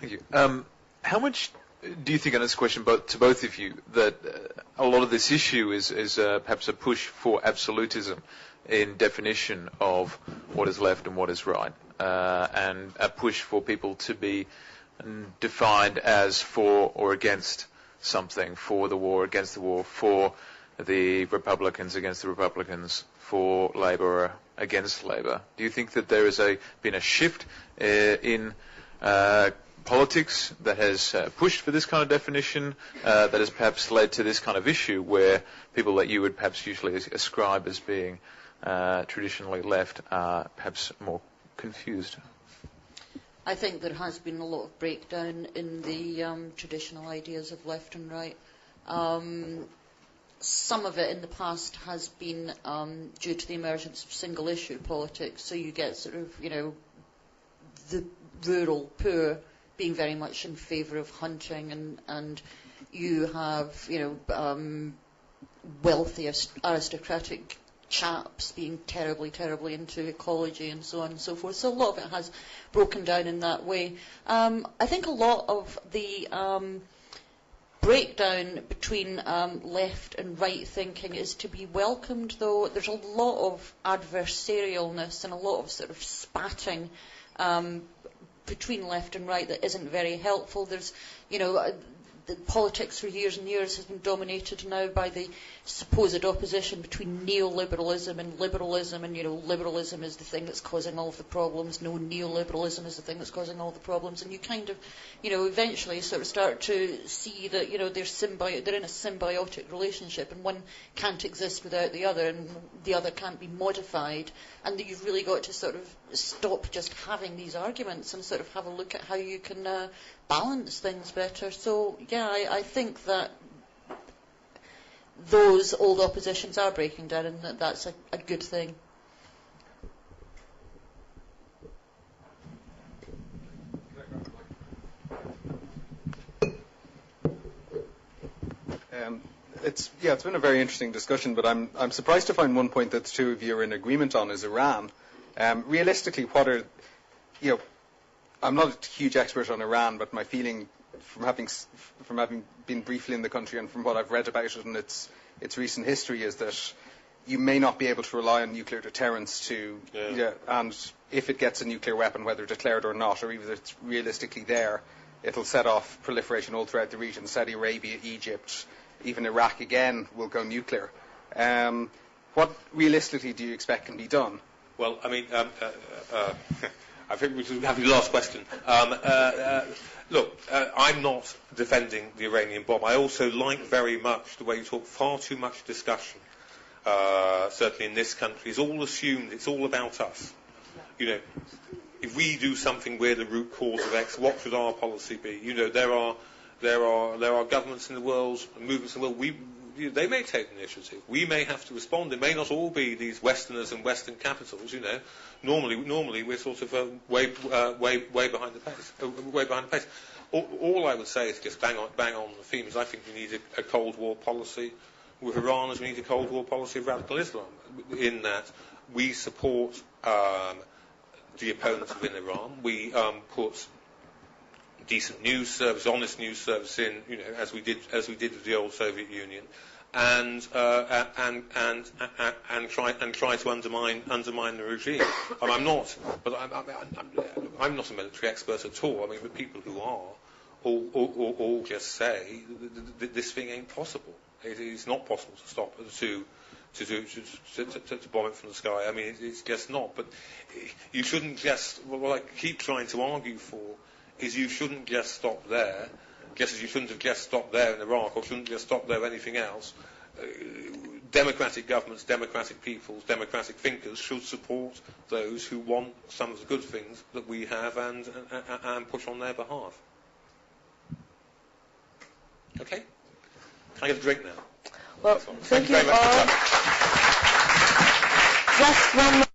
Thank you. How much do you think, and it's a question to both of you, that a lot of this issue is perhaps a push for absolutism in definition of what is left and what is right, and a push for people to be defined as for or against something, for the war, against the war, for the Republicans, against the Republicans, for Labour, against Labour? Do you think that there has been a shift in politics that has pushed for this kind of definition, that has perhaps led to this kind of issue where people that you would perhaps usually ascribe as being traditionally left are perhaps more confused? I think there has been a lot of breakdown in the traditional ideas of left and right. Some of it in the past has been due to the emergence of single issue politics, so you get sort of, the rural poor being very much in favour of hunting, and you have, wealthy aristocratic chaps being terribly, terribly into ecology and so on and so forth. So a lot of it has broken down in that way. I think a lot of the breakdown between left and right thinking is to be welcomed, though. There's a lot of adversarialness and a lot of sort of spatting between left and right that isn't very helpful. There's, the politics for years and years has been dominated now by the supposed opposition between neoliberalism and liberalism, and liberalism is the thing that's causing all of the problems, no, neoliberalism is the thing that's causing all the problems, and you kind of, eventually sort of start to see that, they're in a symbiotic relationship, and one can't exist without the other, and the other can't be modified, and that you've really got to sort of stop just having these arguments and sort of have a look at how you can balance things better. So, yeah, I think that those old oppositions are breaking down, and that's a good thing. It's been a very interesting discussion, but I'm surprised to find one point that the two of you are in agreement on is Iran. Realistically, what are, I'm not a huge expert on Iran, but my feeling from having been briefly in the country and from what I've read about it and its recent history is that you may not be able to rely on nuclear deterrence and if it gets a nuclear weapon, whether declared or not, or even if it's realistically there, it'll set off proliferation all throughout the region. Saudi Arabia, Egypt, even Iraq again will go nuclear. What realistically do you expect can be done? Well, I mean, I think we should have the last question. Look, I'm not defending the Iranian bomb. I also like very much the way you talk. Far too much discussion, certainly in this country, is all assumed. It's all about us. If we do something, we're the root cause of X. What should our policy be? There are governments in the world, movements in the world. they may take the initiative. We may have to respond. It may not all be these Westerners and Western capitals. Normally we're sort of way behind the pace. All I would say is just bang on the theme. Is I think we need a Cold War policy with Iran, as we need a Cold War policy of radical Islam. In that we support the opponents within Iran. We put decent news service, honest news service in, as we did with the old Soviet Union, and try to undermine the regime. I'm not a military expert at all. I mean, the people who are all just say that this thing ain't possible. It is not possible to stop to bomb it from the sky. I mean, it's just not. But you shouldn't just. What I keep trying to argue for is you shouldn't just stop there, just as you shouldn't have just stopped there in Iraq, or shouldn't just stop there anything else. Democratic governments, democratic peoples, democratic thinkers should support those who want some of the good things that we have and push on their behalf. Okay? Can I get a drink now? Well, thank you very much. all. Just one